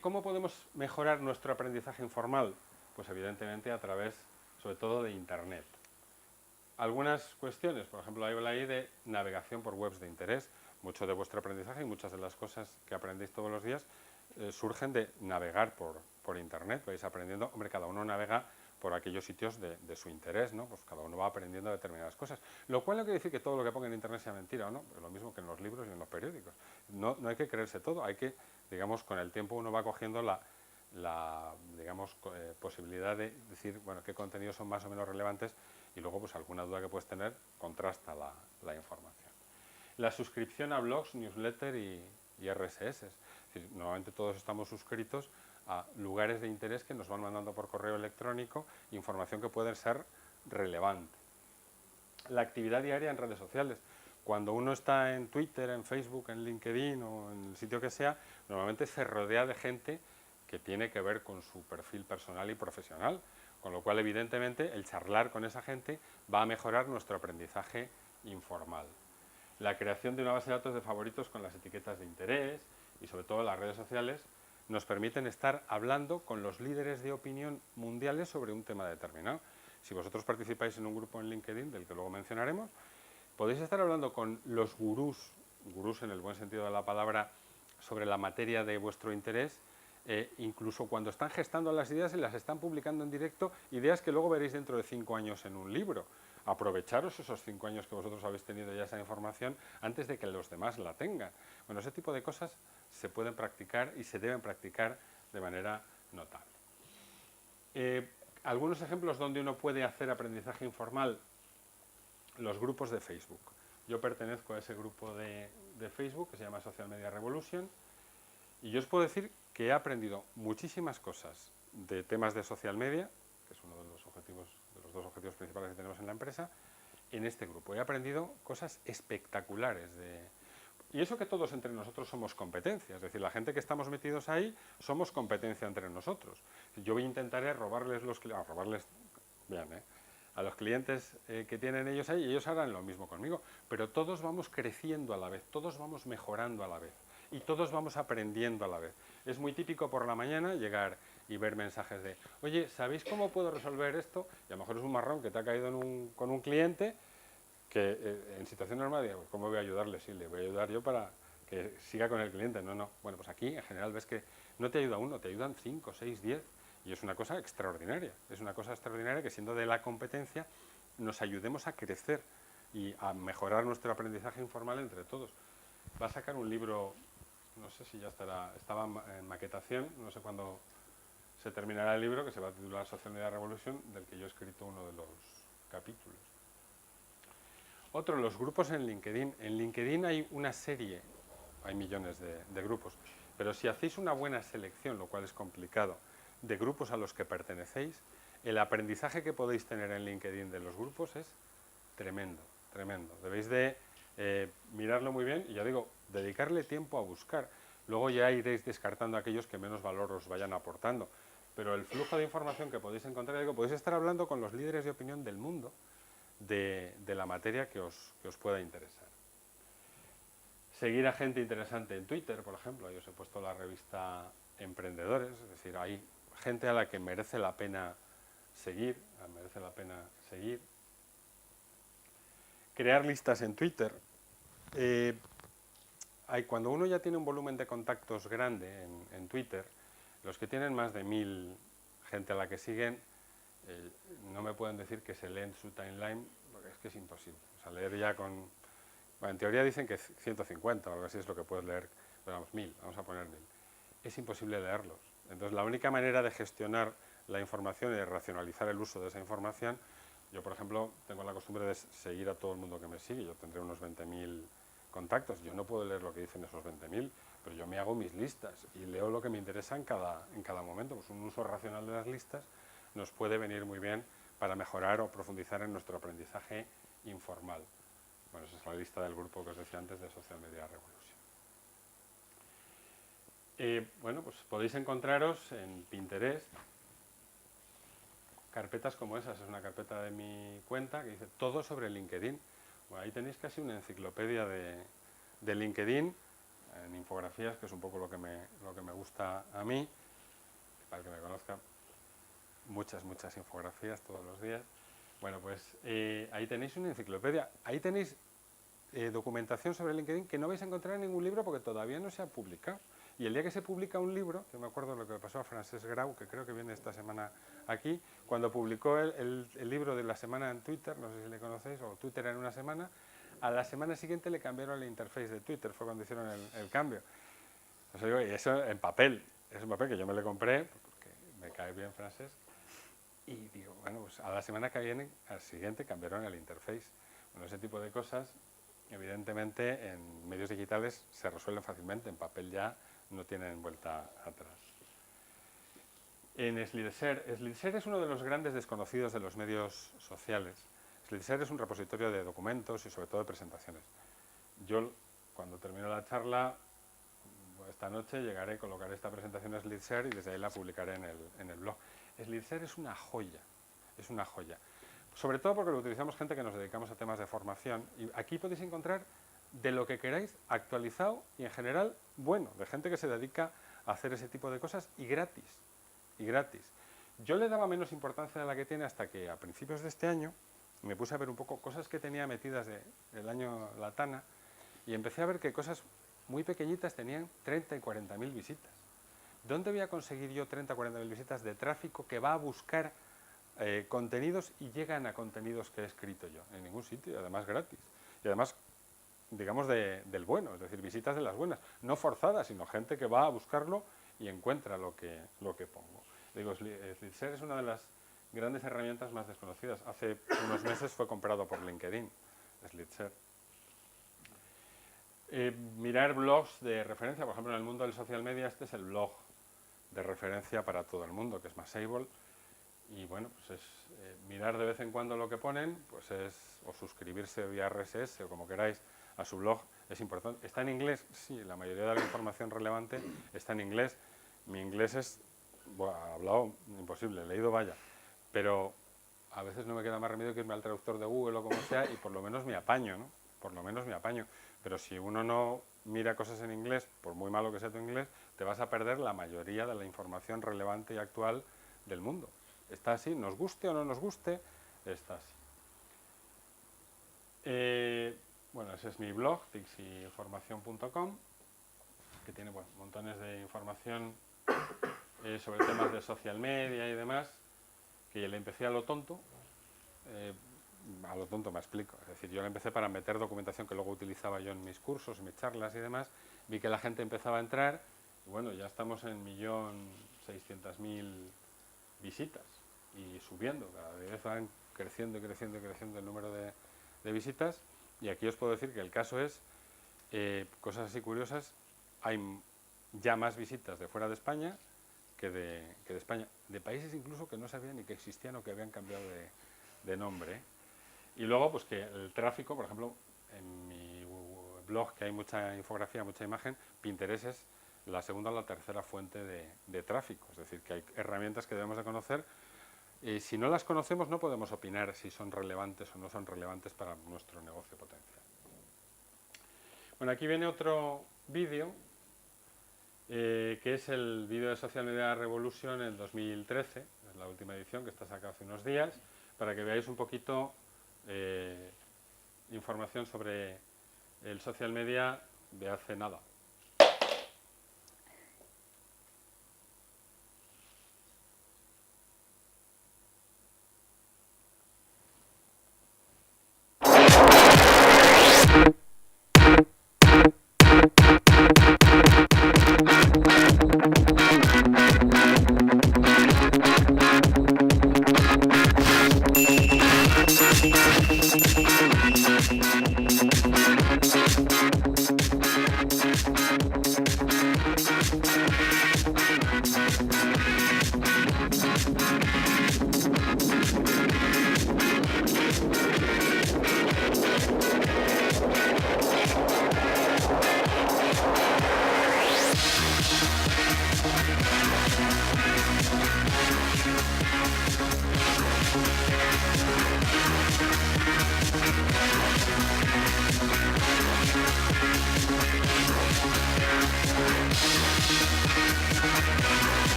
¿Cómo podemos mejorar nuestro aprendizaje informal? Pues evidentemente a través, sobre todo, de Internet. Algunas cuestiones, por ejemplo, hay la de navegación por webs de interés. Mucho de vuestro aprendizaje y muchas de las cosas que aprendéis todos los días surgen de navegar por Internet. Vais aprendiendo, hombre, cada uno navega por aquellos sitios de su interés, ¿no? Pues cada uno va aprendiendo determinadas cosas. Lo cual no quiere decir que todo lo que ponga en Internet sea mentira o no, es lo mismo que en los libros y en los periódicos. No hay que creerse todo, hay que, digamos, con el tiempo uno va cogiendo la posibilidad de decir, bueno, qué contenidos son más o menos relevantes y luego, pues alguna duda que puedes tener, contrasta la información. La suscripción a blogs, newsletter y RSS. Es decir, normalmente todos estamos suscritos a lugares de interés que nos van mandando por correo electrónico información que puede ser relevante. La actividad diaria en redes sociales. Cuando uno está en Twitter, en Facebook, en LinkedIn o en el sitio que sea, normalmente se rodea de gente que tiene que ver con su perfil personal y profesional, con lo cual evidentemente el charlar con esa gente va a mejorar nuestro aprendizaje informal. La creación de una base de datos de favoritos con las etiquetas de interés y sobre todo las redes sociales nos permiten estar hablando con los líderes de opinión mundiales sobre un tema determinado. Si vosotros participáis en un grupo en LinkedIn, del que luego mencionaremos, podéis estar hablando con los gurús en el buen sentido de la palabra, sobre la materia de vuestro interés, incluso cuando están gestando las ideas y las están publicando en directo, ideas que luego veréis dentro de 5 años en un libro. Aprovecharos esos 5 años que vosotros habéis tenido ya esa información antes de que los demás la tengan. Bueno, ese tipo de cosas se pueden practicar y se deben practicar de manera notable. Algunos ejemplos donde uno puede hacer aprendizaje informal, los grupos de Facebook. Yo pertenezco a ese grupo de Facebook que se llama Social Media Revolution y yo os puedo decir que he aprendido muchísimas cosas de temas de social media, que es uno de los dos objetivos principales que tenemos en la empresa, en este grupo. He aprendido cosas espectaculares y eso que todos entre nosotros somos competencia, es decir, la gente que estamos metidos ahí somos competencia entre nosotros. Yo intentaré robarles a los clientes que tienen ellos ahí y ellos harán lo mismo conmigo, pero todos vamos creciendo a la vez, todos vamos mejorando a la vez y todos vamos aprendiendo a la vez. Es muy típico por la mañana llegar y ver mensajes de, oye, ¿sabéis cómo puedo resolver esto? Y a lo mejor es un marrón que te ha caído con un cliente que en situación normal digo, ¿cómo voy a ayudarle? Sí, le voy a ayudar yo para que siga con el cliente. No. Bueno, pues aquí en general ves que no te ayuda uno, te ayudan 5, 6, 10 y es una cosa extraordinaria. Es una cosa extraordinaria que siendo de la competencia nos ayudemos a crecer y a mejorar nuestro aprendizaje informal entre todos. Va a sacar un libro, no sé si ya estaba en maquetación, no sé cuándo se terminará el libro, que se va a titular Social Media Revolution, del que yo he escrito uno de los capítulos. Otro, los grupos en LinkedIn. En LinkedIn hay una serie, hay millones de grupos, pero si hacéis una buena selección, lo cual es complicado, de grupos a los que pertenecéis, el aprendizaje que podéis tener en LinkedIn de los grupos es tremendo, tremendo. Debéis de mirarlo muy bien y ya digo, dedicarle tiempo a buscar. Luego ya iréis descartando aquellos que menos valor os vayan aportando. Pero el flujo de información que podéis encontrar, podéis estar hablando con los líderes de opinión del mundo de la materia que os pueda interesar. Seguir a gente interesante en Twitter, por ejemplo. Yo os he puesto la revista Emprendedores, es decir, hay gente a la que merece la pena seguir, Crear listas en Twitter. Cuando uno ya tiene un volumen de contactos grande en Twitter, los que tienen más de 1000 gente a la que siguen, no me pueden decir que se leen su timeline, porque es que es imposible. O sea, leer ya con... Bueno, en teoría dicen que 150 o algo así es lo que puedes leer, pero vamos, 1000, vamos a poner 1000. Es imposible leerlos. Entonces, la única manera de gestionar la información y de racionalizar el uso de esa información, yo, por ejemplo, tengo la costumbre de seguir a todo el mundo que me sigue. Yo tendré unos 20.000 contactos. Yo no puedo leer lo que dicen esos 20.000, pero yo me hago mis listas y leo lo que me interesa en cada momento. Pues un uso racional de las listas nos puede venir muy bien para mejorar o profundizar en nuestro aprendizaje informal. Bueno, esa es la lista del grupo que os decía antes de Social Media Revolution. Bueno, pues podéis encontraros en Pinterest carpetas como esas. Es una carpeta de mi cuenta que dice todo sobre LinkedIn. Bueno, ahí tenéis casi una enciclopedia de LinkedIn, en infografías, que es un poco lo que me gusta a mí, para que me conozca, muchas infografías todos los días. Bueno, pues ahí tenéis una enciclopedia, ahí tenéis documentación sobre LinkedIn que no vais a encontrar en ningún libro porque todavía no se ha publicado. Y el día que se publica un libro, yo me acuerdo lo que le pasó a Francesc Grau, que creo que viene esta semana aquí, cuando publicó el libro de la semana en Twitter, no sé si le conocéis, o Twitter en una semana, a la semana siguiente le cambiaron la interface de Twitter, fue cuando hicieron el cambio. Os digo, y eso en papel, es un papel que yo me lo compré, porque me cae bien Francesc, y digo, bueno, pues a la semana que viene, al siguiente, cambiaron el interface. Bueno, ese tipo de cosas, evidentemente, en medios digitales se resuelven fácilmente, en papel ya no tienen vuelta atrás. En SlideShare es uno de los grandes desconocidos de los medios sociales. SlideShare es un repositorio de documentos y sobre todo de presentaciones. Yo, cuando termine la charla, esta noche llegaré, colocaré esta presentación en SlideShare y desde ahí la publicaré en el blog. SlideShare es una joya, sobre todo porque lo utilizamos gente que nos dedicamos a temas de formación, y aquí podéis encontrar de lo que queráis, actualizado y en general bueno, de gente que se dedica a hacer ese tipo de cosas y gratis. Yo le daba menos importancia de la que tiene hasta que a principios de este año me puse a ver un poco cosas que tenía metidas del año Latana y empecé a ver que cosas muy pequeñitas tenían 30 y 40.000 visitas. ¿Dónde voy a conseguir yo 30 o 40.000 visitas de tráfico que va a buscar contenidos y llegan a contenidos que he escrito yo? En ningún sitio, además gratis. Y además, digamos, del bueno, es decir, visitas de las buenas, no forzadas, sino gente que va a buscarlo y encuentra lo que pongo. Digo, SlideShare es una de las grandes herramientas más desconocidas. Hace unos meses fue comprado por LinkedIn, SlideShare. Mirar blogs de referencia, por ejemplo, en el mundo del social media, este es el blog de referencia para todo el mundo, que es Mashable. Y bueno, pues es mirar de vez en cuando lo que ponen, pues o suscribirse vía RSS o como queráis a su blog, es importante. ¿Está en inglés? Sí, la mayoría de la información relevante está en inglés. Mi inglés es, bueno, hablado imposible, leído vaya, pero a veces no me queda más remedio que irme al traductor de Google o como sea y por lo menos me apaño, ¿no? Por lo menos me apaño. Pero si uno no mira cosas en inglés, por muy malo que sea tu inglés, te vas a perder la mayoría de la información relevante y actual del mundo. Está así, nos guste o no nos guste, está así. Bueno, ese es mi blog, tixiinformación.com, que tiene montones de información sobre temas de social media y demás, que le empecé a lo tonto me explico. Es decir, yo le empecé para meter documentación que luego utilizaba yo en mis cursos, en mis charlas y demás, vi que la gente empezaba a entrar, y bueno, ya estamos en 1.600.000 visitas y subiendo, cada vez van creciendo el número de visitas, y aquí os puedo decir que el caso es, cosas así curiosas, hay ya más visitas de fuera de España que de España, de países incluso que no sabían ni que existían o que habían cambiado de nombre. Y luego, pues que el tráfico, por ejemplo, en mi blog, que hay mucha infografía, mucha imagen, Pinterest es la segunda o la tercera fuente de tráfico, es decir, que hay herramientas que debemos de conocer Si no las conocemos no podemos opinar si son relevantes o no son relevantes para nuestro negocio potencial. Bueno, aquí viene otro vídeo, que es el vídeo de Social Media Revolution en 2013, es la última edición que está sacada hace unos días, para que veáis un poquito información sobre el social media de hace nada.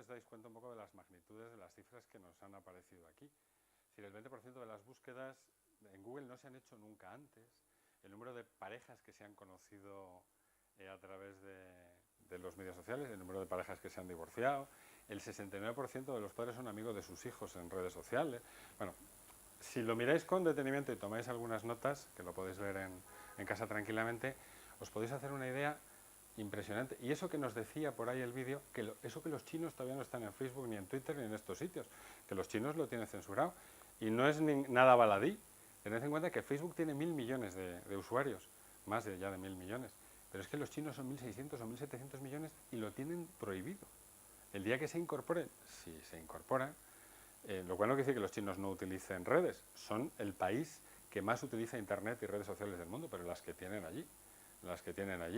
os dais cuenta un poco de las magnitudes de las cifras que nos han aparecido aquí. Es decir, el 20% de las búsquedas en Google no se han hecho nunca antes. El número de parejas que se han conocido a través de los medios sociales, el número de parejas que se han divorciado, el 69% de los padres son amigos de sus hijos en redes sociales. Bueno, si lo miráis con detenimiento y tomáis algunas notas, que lo podéis ver en casa tranquilamente, os podéis hacer una idea impresionante. Y eso que nos decía por ahí el vídeo, eso que los chinos todavía no están en Facebook, ni en Twitter, ni en estos sitios, que los chinos lo tienen censurado. Y no es nada baladí. Tened en cuenta que Facebook tiene 1.000 millones de usuarios, más ya de 1.000 millones. Pero es que los chinos son 1.600 o 1.700 millones y lo tienen prohibido. El día que se incorporen, si se incorporan, lo cual no quiere decir que los chinos no utilicen redes, son el país que más utiliza Internet y redes sociales del mundo, pero las que tienen allí,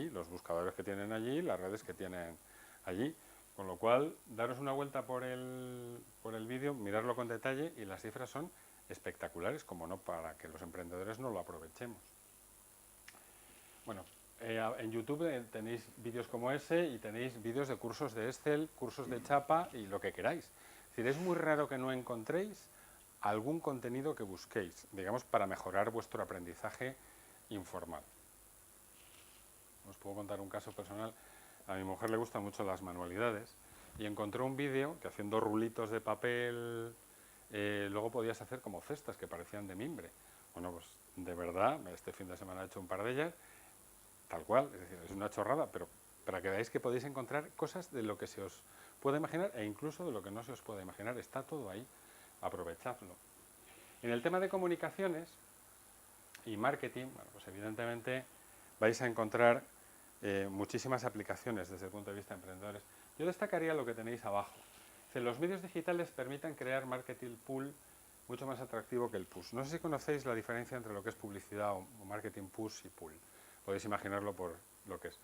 los buscadores que tienen allí, las redes que tienen allí. Con lo cual, daros una vuelta por el vídeo, mirarlo con detalle y las cifras son espectaculares, como no, para que los emprendedores no lo aprovechemos. Bueno, en YouTube tenéis vídeos como ese y tenéis vídeos de cursos de Excel, cursos de chapa y lo que queráis. Es decir, es muy raro que no encontréis algún contenido que busquéis, digamos, para mejorar vuestro aprendizaje informal. Os puedo contar un caso personal. A mi mujer le gustan mucho las manualidades y encontró un vídeo que haciendo rulitos de papel luego podías hacer como cestas que parecían de mimbre. Bueno, pues de verdad, este fin de semana he hecho un par de ellas, tal cual, es decir, es una chorrada, pero para que veáis que podéis encontrar cosas de lo que se os puede imaginar e incluso de lo que no se os puede imaginar. Está todo ahí, aprovechadlo. En el tema de comunicaciones y marketing, bueno, pues evidentemente vais a encontrar muchísimas aplicaciones desde el punto de vista de emprendedores. Yo destacaría lo que tenéis abajo. Los medios digitales permiten crear marketing pull mucho más atractivo que el push. No sé si conocéis la diferencia entre lo que es publicidad o marketing push y pull. Podéis imaginarlo por lo que es.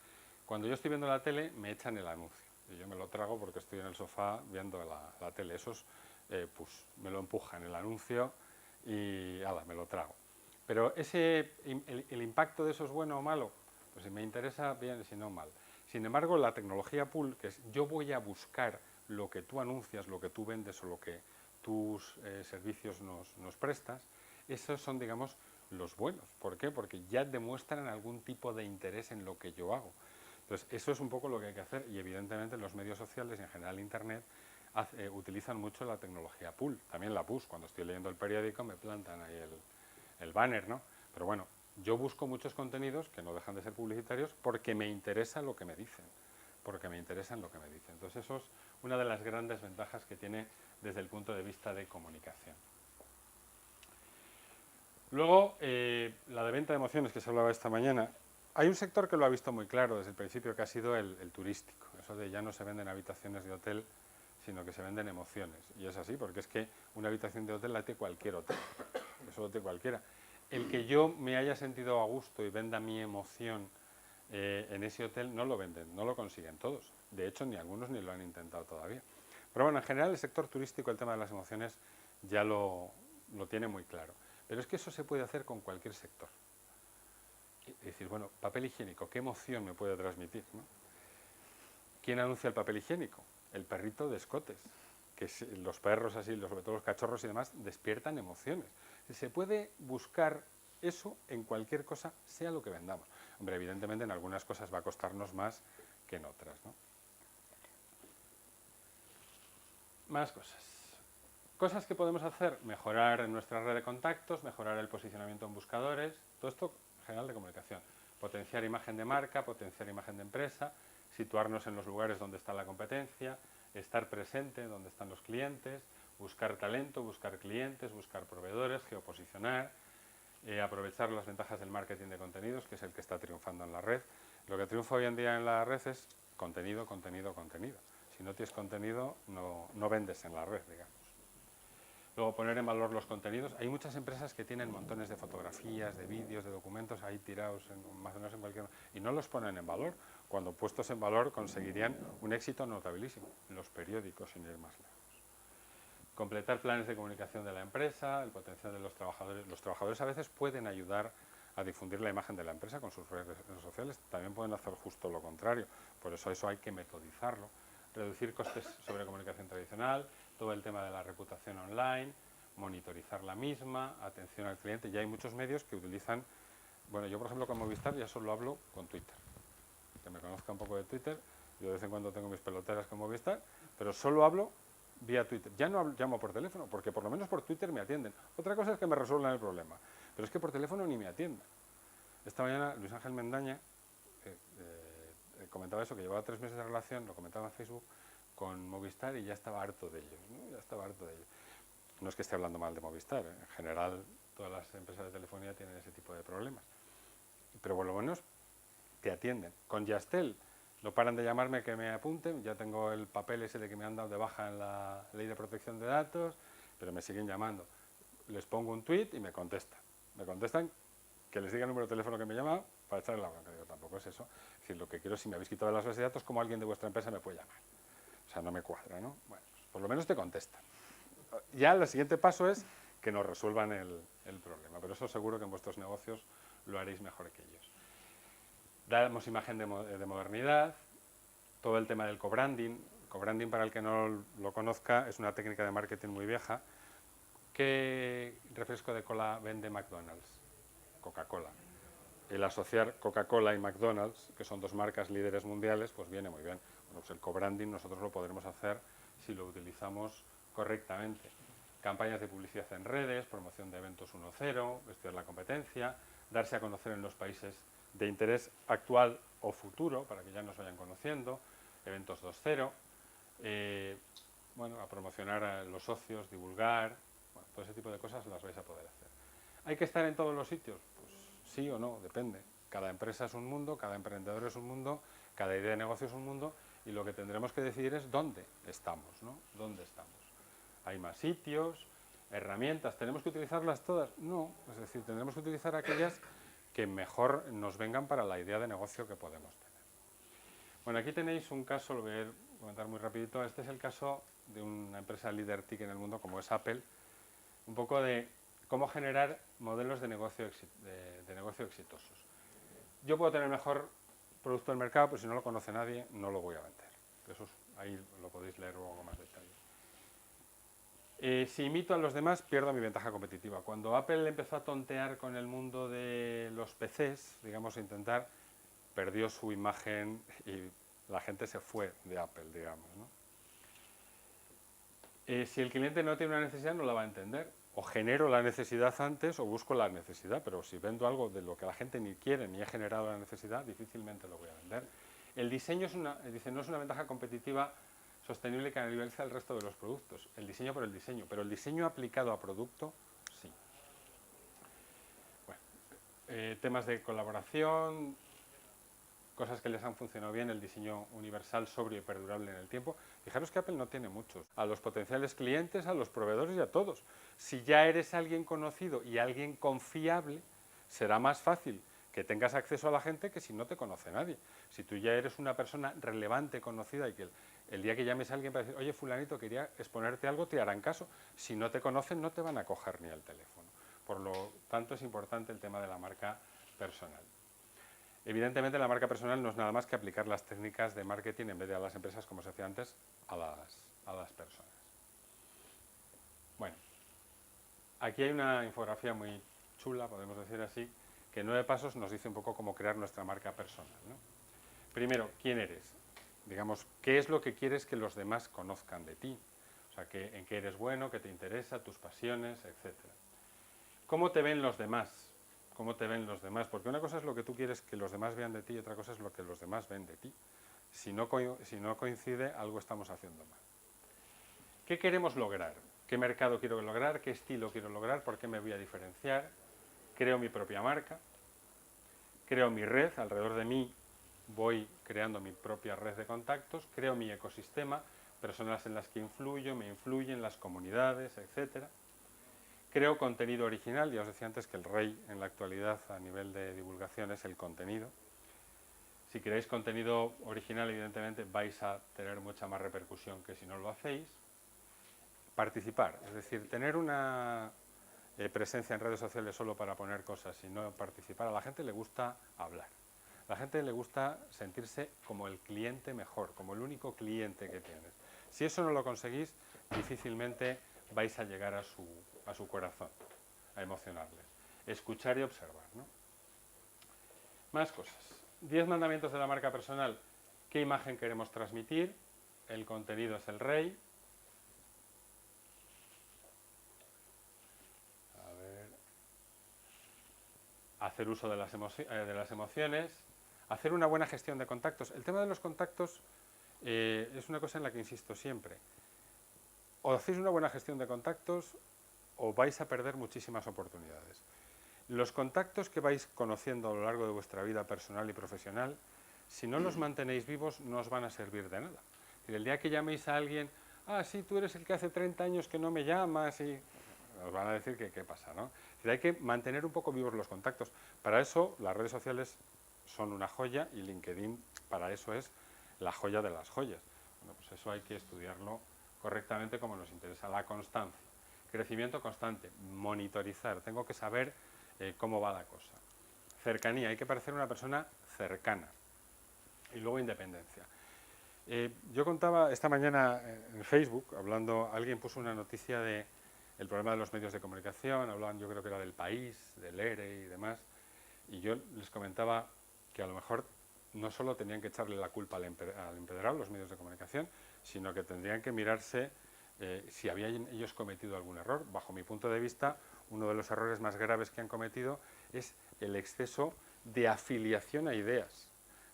Cuando yo estoy viendo la tele, me echan el anuncio. Y yo me lo trago porque estoy en el sofá viendo la tele. Eso es push. Me lo empujan el anuncio y ala, me lo trago. Pero el impacto de eso es bueno o malo. Pues si me interesa, bien, si no, mal. Sin embargo, la tecnología pull, que es yo voy a buscar lo que tú anuncias, lo que tú vendes o lo que tus servicios nos prestas, esos son, digamos, los buenos. ¿Por qué? Porque ya demuestran algún tipo de interés en lo que yo hago. Entonces, eso es un poco lo que hay que hacer y evidentemente los medios sociales y en general Internet utilizan mucho la tecnología pull. También la push. Cuando estoy leyendo el periódico me plantan ahí el banner, ¿no? Pero bueno, yo busco muchos contenidos que no dejan de ser publicitarios porque me interesa lo que me dicen. Entonces eso es una de las grandes ventajas que tiene desde el punto de vista de comunicación. Luego, la de venta de emociones que se hablaba esta mañana. Hay un sector que lo ha visto muy claro desde el principio, que ha sido el turístico. Eso de ya no se venden habitaciones de hotel, sino que se venden emociones. Y es así, porque es que una habitación de hotel la tiene cualquier hotel. Eso lo tiene cualquiera. El que yo me haya sentido a gusto y venda mi emoción en ese hotel no lo venden, no lo consiguen todos. De hecho, ni algunos ni lo han intentado todavía. Pero bueno, en general el sector turístico, el tema de las emociones, ya lo tiene muy claro. Pero es que eso se puede hacer con cualquier sector. Es decir, bueno, papel higiénico, ¿qué emoción me puede transmitir, ¿no? ¿Quién anuncia el papel higiénico? El perrito de escotes. Que los perros así, sobre todo los cachorros y demás, despiertan emociones. Se puede buscar eso en cualquier cosa, sea lo que vendamos. Hombre, evidentemente en algunas cosas va a costarnos más que en otras, ¿no? Más cosas. Cosas que podemos hacer: mejorar nuestra red de contactos, mejorar el posicionamiento en buscadores, todo esto en general de comunicación. Potenciar imagen de marca, potenciar imagen de empresa, situarnos en los lugares donde está la competencia, estar presente donde están los clientes, buscar talento, buscar clientes, buscar proveedores, geoposicionar, aprovechar las ventajas del marketing de contenidos, que es el que está triunfando en la red. Lo que triunfa hoy en día en la red es contenido, contenido, contenido. Si no tienes contenido, no vendes en la red, digamos. Luego, poner en valor los contenidos. Hay muchas empresas que tienen montones de fotografías, de vídeos, de documentos ahí tirados más o menos en cualquier... y no los ponen en valor. Cuando puestos en valor conseguirían un éxito notabilísimo en los periódicos, sin ir más lejos. Completar planes de comunicación de la empresa, el potencial de los trabajadores. Los trabajadores a veces pueden ayudar a difundir la imagen de la empresa con sus redes sociales, también pueden hacer justo lo contrario. Por eso hay que metodizarlo. Reducir costes sobre comunicación tradicional, todo el tema de la reputación online, monitorizar la misma, atención al cliente. Ya hay muchos medios que utilizan, bueno, yo por ejemplo con Movistar ya solo hablo con Twitter. Que me conozca un poco de Twitter, yo de vez en cuando tengo mis peloteras con Movistar, pero solo hablo vía Twitter. Ya no llamo por teléfono, porque por lo menos por Twitter me atienden. Otra cosa es que me resuelvan el problema, pero es que por teléfono ni me atienden. Esta mañana Luis Ángel Mendaña, comentaba eso, que llevaba 3 meses de relación, lo comentaba en Facebook, con Movistar y ya estaba harto de ellos, ¿no? Ya estaba harto de ellos. No es que esté hablando mal de Movistar, en general todas las empresas de telefonía tienen ese tipo de problemas. Pero por lo menos te atienden. Con Yastel no paran de llamarme que me apunten, ya tengo el papel ese de que me han dado de baja en la ley de protección de datos, pero me siguen llamando. Les pongo un tuit y me contestan. Me contestan que les diga el número de teléfono que me llama para echarle la bronca. Digo, tampoco es eso. Es decir, lo que quiero es, si me habéis quitado las bases de datos, ¿cómo alguien de vuestra empresa me puede llamar? O sea, no me cuadra, ¿no? Bueno, pues por lo menos te contestan. Ya el siguiente paso es que nos resuelvan el problema, pero eso seguro que en vuestros negocios lo haréis mejor que ellos. Damos imagen de modernidad, todo el tema del co-branding. Co-branding, para el que no lo conozca, es una técnica de marketing muy vieja. ¿Qué refresco de cola vende McDonald's? Coca-Cola. El asociar Coca-Cola y McDonald's, que son dos marcas líderes mundiales, pues viene muy bien. Bueno, pues el co-branding nosotros lo podremos hacer si lo utilizamos correctamente. Campañas de publicidad en redes, promoción de eventos 1.0, estudiar la competencia, darse a conocer en los países de interés actual o futuro, para que ya nos vayan conociendo, eventos 2.0, bueno, a promocionar a los socios, divulgar, bueno, todo ese tipo de cosas las vais a poder hacer. ¿Hay que estar en todos los sitios? Pues sí o no, depende. Cada empresa es un mundo, cada emprendedor es un mundo, cada idea de negocio es un mundo, y lo que tendremos que decidir es dónde estamos, ¿no? ¿Dónde estamos? Hay más sitios, herramientas, ¿tenemos que utilizarlas todas? No, es decir, tendremos que utilizar aquellas que mejor nos vengan para la idea de negocio que podemos tener. Bueno, aquí tenéis un caso, lo voy a comentar muy rapidito. Este es el caso de una empresa líder TIC en el mundo como es Apple, un poco de cómo generar modelos de negocio exitosos. Yo puedo tener el mejor producto del mercado, pero si no lo conoce nadie, no lo voy a vender. Eso ahí lo podéis leer luego con más detalle. Si imito a los demás, pierdo mi ventaja competitiva. Cuando Apple empezó a tontear con el mundo de los PCs, digamos, a intentar, perdió su imagen y la gente se fue de Apple, digamos, ¿no? Si el cliente no tiene una necesidad, no la va a entender. O genero la necesidad antes o busco la necesidad, pero si vendo algo de lo que la gente ni quiere ni he generado la necesidad, difícilmente lo voy a vender. El diseño no es una ventaja competitiva sostenible que canibaliza el resto de los productos. El diseño por el diseño, pero el diseño aplicado a producto, sí. Bueno, temas de colaboración, cosas que les han funcionado bien, el diseño universal, sobrio y perdurable en el tiempo. Fijaros que Apple no tiene muchos. A los potenciales clientes, a los proveedores y a todos. Si ya eres alguien conocido y alguien confiable, será más fácil que tengas acceso a la gente que si no te conoce nadie. Si tú ya eres una persona relevante, conocida, y que el día que llames a alguien para decir, oye, fulanito, quería exponerte algo, te harán caso. Si no te conocen, no te van a coger ni el teléfono. Por lo tanto, es importante el tema de la marca personal. Evidentemente, la marca personal no es nada más que aplicar las técnicas de marketing en vez de a las empresas, como se hacía antes, a las personas. Bueno, aquí hay una infografía muy chula, podemos decir así, que en 9 pasos nos dice un poco cómo crear nuestra marca personal, ¿no? Primero, ¿quién eres? Digamos, ¿qué es lo que quieres que los demás conozcan de ti? O sea, en qué eres bueno, qué te interesa, tus pasiones, etc. ¿Cómo te ven los demás? ¿Cómo te ven los demás? Porque una cosa es lo que tú quieres que los demás vean de ti y otra cosa es lo que los demás ven de ti. Si no coincide, algo estamos haciendo mal. ¿Qué queremos lograr? ¿Qué mercado quiero lograr? ¿Qué estilo quiero lograr? ¿Por qué me voy a diferenciar? Creo mi propia marca, creo mi red, alrededor de mí voy creando mi propia red de contactos, creo mi ecosistema, personas en las que influyo, me influyen, las comunidades, etc. Creo contenido original, ya os decía antes que el rey en la actualidad a nivel de divulgación es el contenido. Si creáis contenido original, evidentemente vais a tener mucha más repercusión que si no lo hacéis. Participar, es decir, tener una presencia en redes sociales solo para poner cosas y no participar. A la gente le gusta hablar. A la gente le gusta sentirse como el cliente mejor, como el único cliente que tienes. Si eso no lo conseguís, difícilmente vais a llegar a su corazón, a emocionarles. Escuchar y observar, ¿no? Más cosas. 10 mandamientos de la marca personal. ¿Qué imagen queremos transmitir? El contenido es el rey. Hacer uso de las emociones, Hacer una buena gestión de contactos. El tema de los contactos es una cosa en la que insisto siempre. O hacéis una buena gestión de contactos o vais a perder muchísimas oportunidades. Los contactos que vais conociendo a lo largo de vuestra vida personal y profesional, si no los mantenéis vivos, no os van a servir de nada. Y el día que llaméis a alguien, ah, sí, tú eres el que hace 30 años que no me llamas, y os van a decir que qué pasa, ¿no? Hay que mantener un poco vivos los contactos. Para eso, las redes sociales son una joya y LinkedIn para eso es la joya de las joyas. Bueno, pues eso hay que estudiarlo correctamente como nos interesa. La constancia, crecimiento constante, monitorizar, tengo que saber cómo va la cosa. Cercanía, hay que parecer una persona cercana. Y luego independencia. Yo contaba esta mañana en Facebook, alguien puso una noticia de el problema de los medios de comunicación, hablaban, yo creo que era del País, del ERE y demás, y yo les comentaba que a lo mejor no solo tenían que echarle la culpa al empedrado, los medios de comunicación, sino que tendrían que mirarse si habían ellos cometido algún error. Bajo mi punto de vista, uno de los errores más graves que han cometido es el exceso de afiliación a ideas.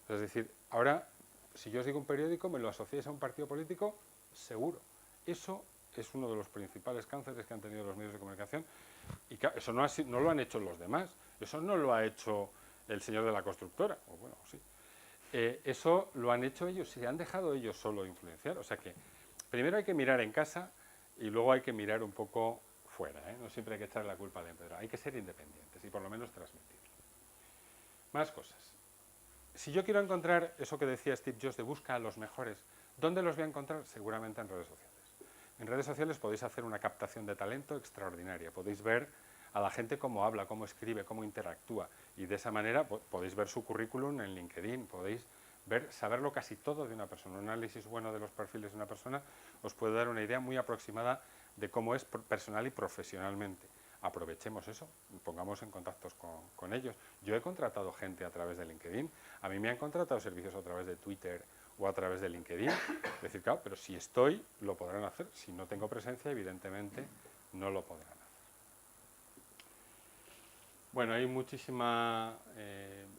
Es decir, ahora, si yo os digo un periódico, me lo asociáis a un partido político, seguro. Eso es uno de los principales cánceres que han tenido los medios de comunicación. Y claro, eso no lo han hecho los demás. Eso no lo ha hecho el señor de la constructora. O bueno, sí. Eso lo han hecho ellos, se han dejado ellos solo influenciar. O sea que primero hay que mirar en casa y luego hay que mirar un poco fuera. No siempre hay que echarle la culpa al empedrado. Hay que ser independientes y por lo menos transmitir. Más cosas. Si yo quiero encontrar eso que decía Steve Jobs de busca a los mejores, ¿dónde los voy a encontrar? Seguramente en redes sociales. En redes sociales podéis hacer una captación de talento extraordinaria. Podéis ver a la gente cómo habla, cómo escribe, cómo interactúa. Y de esa manera podéis ver su currículum en LinkedIn, podéis saberlo casi todo de una persona. Un análisis bueno de los perfiles de una persona os puede dar una idea muy aproximada de cómo es personal y profesionalmente. Aprovechemos eso, pongamos en contactos con ellos. Yo he contratado gente a través de LinkedIn, a mí me han contratado servicios a través de Twitter o a través de LinkedIn. Es decir, claro, pero si estoy, lo podrán hacer. Si no tengo presencia, evidentemente, no lo podrán hacer. Bueno, hay muchísimo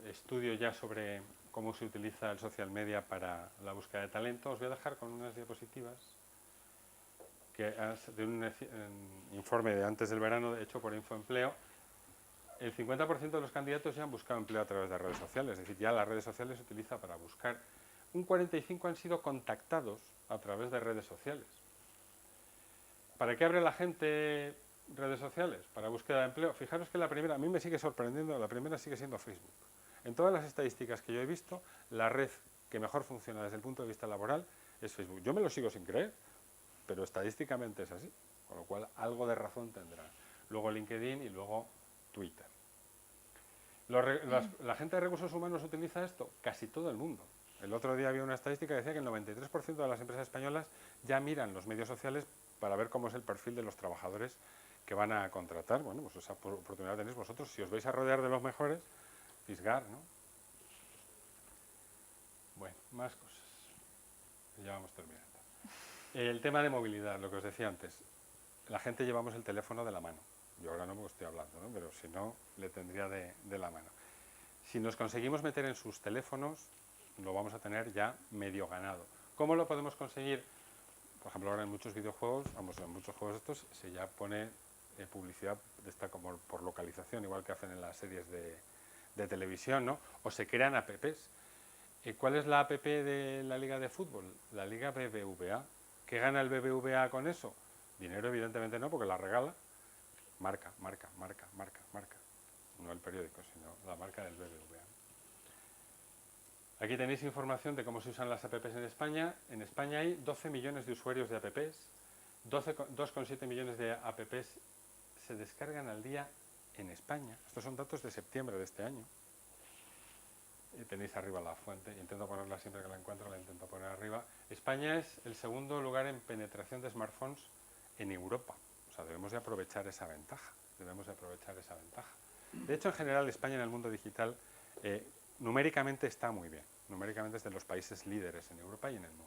estudio ya sobre cómo se utiliza el social media para la búsqueda de talento. Os voy a dejar con unas diapositivas de un informe de antes del verano hecho por Infoempleo. El 50% de los candidatos ya han buscado empleo a través de redes sociales, es decir, ya las redes sociales se utiliza para buscar. Un 45% han sido contactados a través de redes sociales. ¿Para qué abre la gente redes sociales? Para búsqueda de empleo. Fijaros que la primera, a mí me sigue sorprendiendo, la primera sigue siendo Facebook. En todas las estadísticas que yo he visto, la red que mejor funciona desde el punto de vista laboral es Facebook. Yo me lo sigo sin creer, pero estadísticamente es así, con lo cual algo de razón tendrá. Luego LinkedIn y luego Twitter. ¿La gente de recursos humanos utiliza esto? Casi todo el mundo. El otro día había una estadística que decía que el 93% de las empresas españolas ya miran los medios sociales para ver cómo es el perfil de los trabajadores que van a contratar. Bueno, pues esa oportunidad tenéis vosotros. Si os vais a rodear de los mejores, fisgar, ¿no? Bueno, más cosas. Ya vamos terminando. El tema de movilidad, lo que os decía antes. La gente llevamos el teléfono de la mano. Yo ahora no me estoy hablando, ¿no? Pero si no, le tendría de la mano. Si nos conseguimos meter en sus teléfonos, lo vamos a tener ya medio ganado. ¿Cómo lo podemos conseguir? Por ejemplo, ahora en muchos videojuegos, en muchos juegos estos, se ya pone publicidad de esta como por localización, igual que hacen en las series de televisión, ¿no? O se crean apps. ¿Cuál es la app de la Liga de Fútbol? La Liga BBVA. ¿Qué gana el BBVA con eso? Dinero evidentemente no, porque la regala. Marca. No el periódico, sino la marca del BBVA. Aquí tenéis información de cómo se usan las apps en España. En España hay 12 millones de usuarios de apps. 2,7 millones de apps se descargan al día en España. Estos son datos de septiembre de este año. Y tenéis arriba la fuente. Intento ponerla siempre que la encuentro, la intento poner arriba. España es el segundo lugar en penetración de smartphones en Europa. O sea, debemos de aprovechar esa ventaja. De hecho, en general, España en el mundo digital numéricamente está muy bien. Numéricamente es de los países líderes en Europa y en el mundo.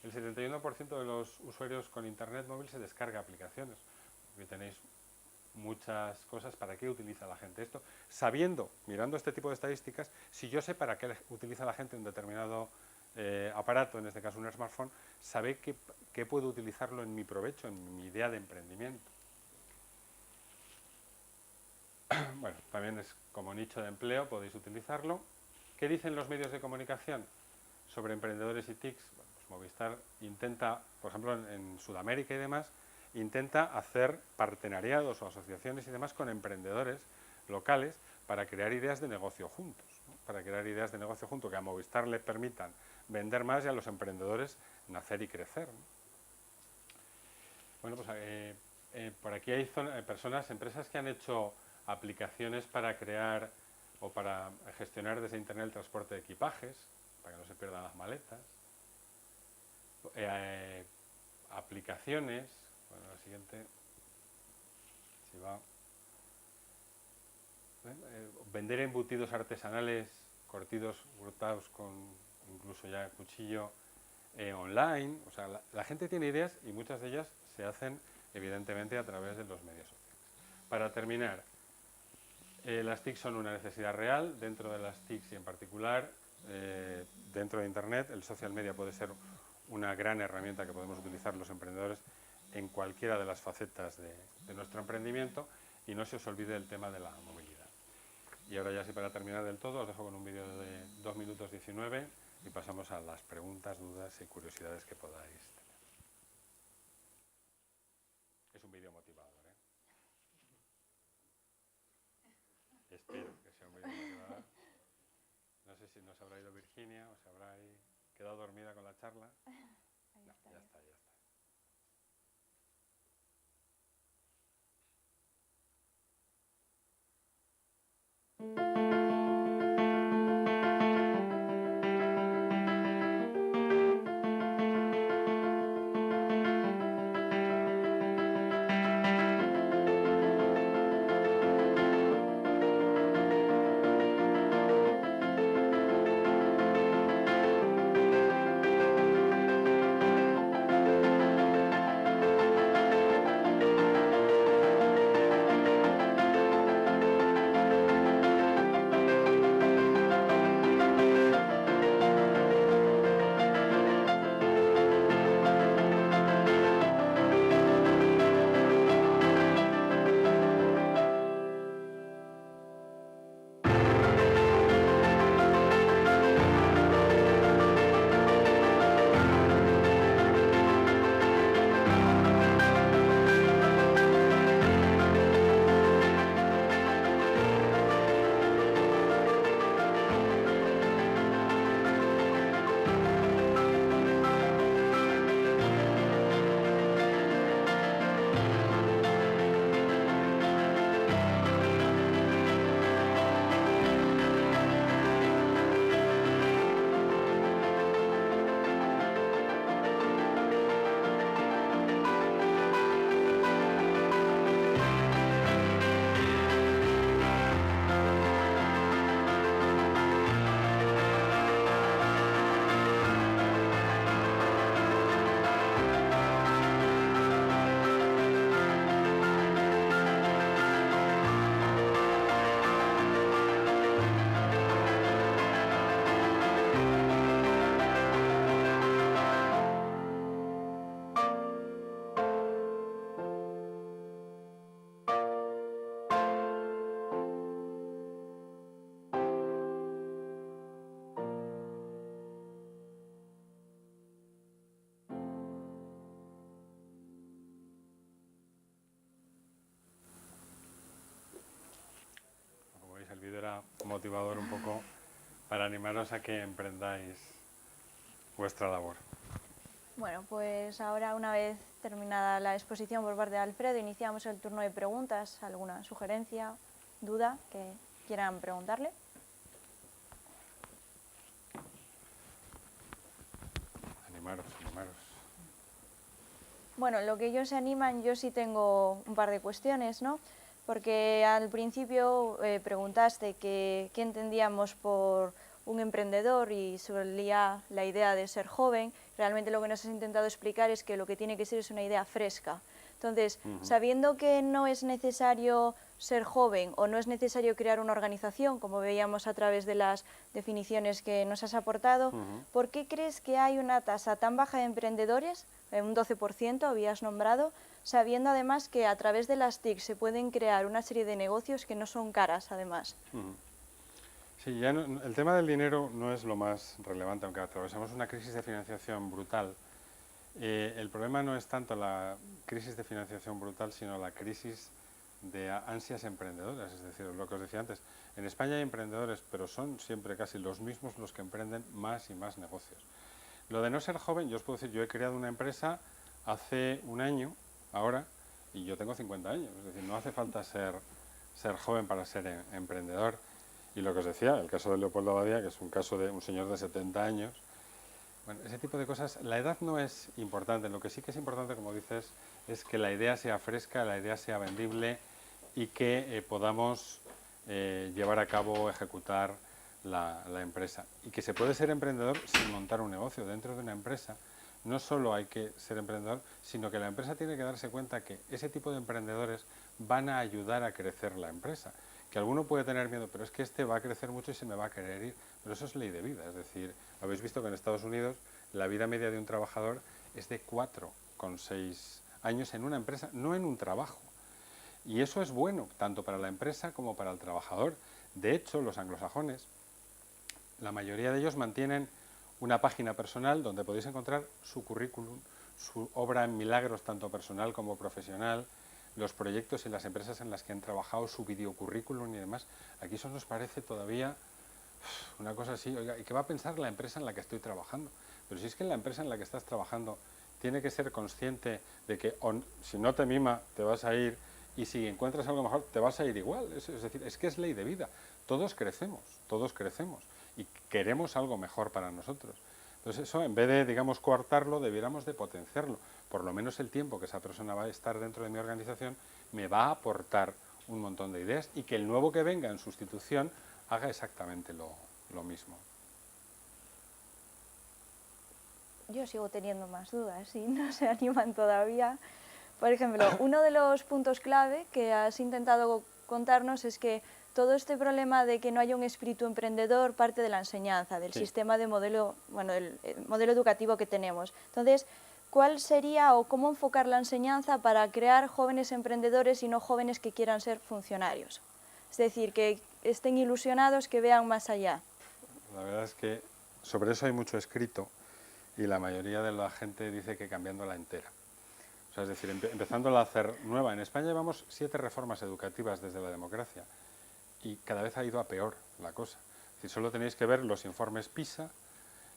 El 71% de los usuarios con internet móvil se descarga aplicaciones. Aquí tenéis muchas cosas, ¿para qué utiliza la gente esto? Sabiendo, mirando este tipo de estadísticas, si yo sé para qué utiliza la gente un determinado aparato, en este caso un smartphone, sabe que puedo utilizarlo en mi provecho, en mi idea de emprendimiento. Bueno, también es como nicho de empleo, podéis utilizarlo. ¿Qué dicen los medios de comunicación sobre emprendedores y TICs? Bueno, pues Movistar intenta, por ejemplo, en Sudamérica y demás, intenta hacer partenariados o asociaciones y demás con emprendedores locales para crear ideas de negocio juntos, ¿no? Para crear ideas de negocio juntos que a Movistar le permitan vender más y a los emprendedores nacer y crecer, ¿no? Bueno, pues por aquí hay personas, empresas que han hecho aplicaciones para crear o para gestionar desde Internet el transporte de equipajes, para que no se pierdan las maletas. Aplicaciones, bueno, la siguiente, si va, vender embutidos artesanales, cortados con incluso ya cuchillo online. O sea, la gente tiene ideas y muchas de ellas se hacen evidentemente a través de los medios sociales. Para terminar, las TIC son una necesidad real. Dentro de las TIC y en particular dentro de Internet, el social media puede ser una gran herramienta que podemos utilizar los emprendedores en cualquiera de las facetas de nuestro emprendimiento, y no se os olvide el tema de la movilidad. Y ahora ya sí, para terminar del todo, os dejo con un vídeo de 2 minutos 19 y pasamos a las preguntas, dudas y curiosidades que podáis tener. Es un vídeo motivador, ¿eh? Espero que sea un vídeo motivador. No sé si nos habrá ido Virginia o se habrá quedado dormida con la charla. No, ya está, ya está. El vídeo era motivador un poco para animaros a que emprendáis vuestra labor. Bueno, pues ahora, una vez terminada la exposición por parte de Alfredo, iniciamos el turno de preguntas. ¿Alguna sugerencia, duda que quieran preguntarle? Animaros. Bueno, lo que ellos se animan, yo sí tengo un par de cuestiones, ¿no? Porque al principio preguntaste qué entendíamos por un emprendedor y solía la idea de ser joven. Realmente lo que nos has intentado explicar es que lo que tiene que ser es una idea fresca. Entonces, sabiendo que no es necesario ser joven o no es necesario crear una organización, como veíamos a través de las definiciones que nos has aportado, ¿por qué crees que hay una tasa tan baja de emprendedores, un 12% habías nombrado, sabiendo además que a través de las TIC se pueden crear una serie de negocios que no son caras además? Sí, ya el tema del dinero no es lo más relevante, aunque atravesamos una crisis de financiación brutal. El problema no es tanto la crisis de financiación brutal, sino la crisis de ansias emprendedoras. Es decir, lo que os decía antes, en España hay emprendedores, pero son siempre casi los mismos los que emprenden más y más negocios. Lo de no ser joven, yo os puedo decir, yo he creado una empresa hace un año, ahora, y yo tengo 50 años. Es decir, no hace falta ser joven para ser emprendedor. Y lo que os decía, el caso de Leopoldo Abadía, que es un caso de un señor de 70 años, bueno, ese tipo de cosas, la edad no es importante. Lo que sí que es importante, como dices, es que la idea sea fresca, la idea sea vendible y que podamos llevar a cabo, ejecutar la empresa. Y que se puede ser emprendedor sin montar un negocio. Dentro de una empresa no solo hay que ser emprendedor, sino que la empresa tiene que darse cuenta que ese tipo de emprendedores van a ayudar a crecer la empresa. Que alguno puede tener miedo, pero es que este va a crecer mucho y se me va a querer ir. Pero eso es ley de vida, es decir, habéis visto que en Estados Unidos la vida media de un trabajador es de 4,6 años en una empresa, no en un trabajo. Y eso es bueno, tanto para la empresa como para el trabajador. De hecho, los anglosajones, la mayoría de ellos mantienen una página personal donde podéis encontrar su currículum, su obra en milagros, tanto personal como profesional, los proyectos y las empresas en las que han trabajado, su videocurrículum y demás. Aquí eso nos parece todavía una cosa así, oiga, ¿y qué va a pensar la empresa en la que estoy trabajando? Pero si es que la empresa en la que estás trabajando tiene que ser consciente de que si no te mima te vas a ir y si encuentras algo mejor te vas a ir igual. Es decir, es que es ley de vida. Todos crecemos y queremos algo mejor para nosotros. Entonces eso, en vez de, digamos, coartarlo, debiéramos de potenciarlo. Por lo menos el tiempo que esa persona va a estar dentro de mi organización me va a aportar un montón de ideas y que el nuevo que venga en sustitución haga exactamente lo mismo. Yo sigo teniendo más dudas y no se animan todavía. Por ejemplo, uno de los puntos clave que has intentado contarnos es que todo este problema de que no haya un espíritu emprendedor parte de la enseñanza, del sistema de modelo, bueno, del modelo educativo que tenemos. Entonces, ¿cuál sería o cómo enfocar la enseñanza para crear jóvenes emprendedores y no jóvenes que quieran ser funcionarios? Es decir, que estén ilusionados, que vean más allá. La verdad es que sobre eso hay mucho escrito y la mayoría de la gente dice que cambiándola entera. O sea, es decir, empezándola a hacer nueva. En España llevamos 7 reformas educativas desde la democracia y cada vez ha ido a peor la cosa. Es decir, solo tenéis que ver los informes PISA.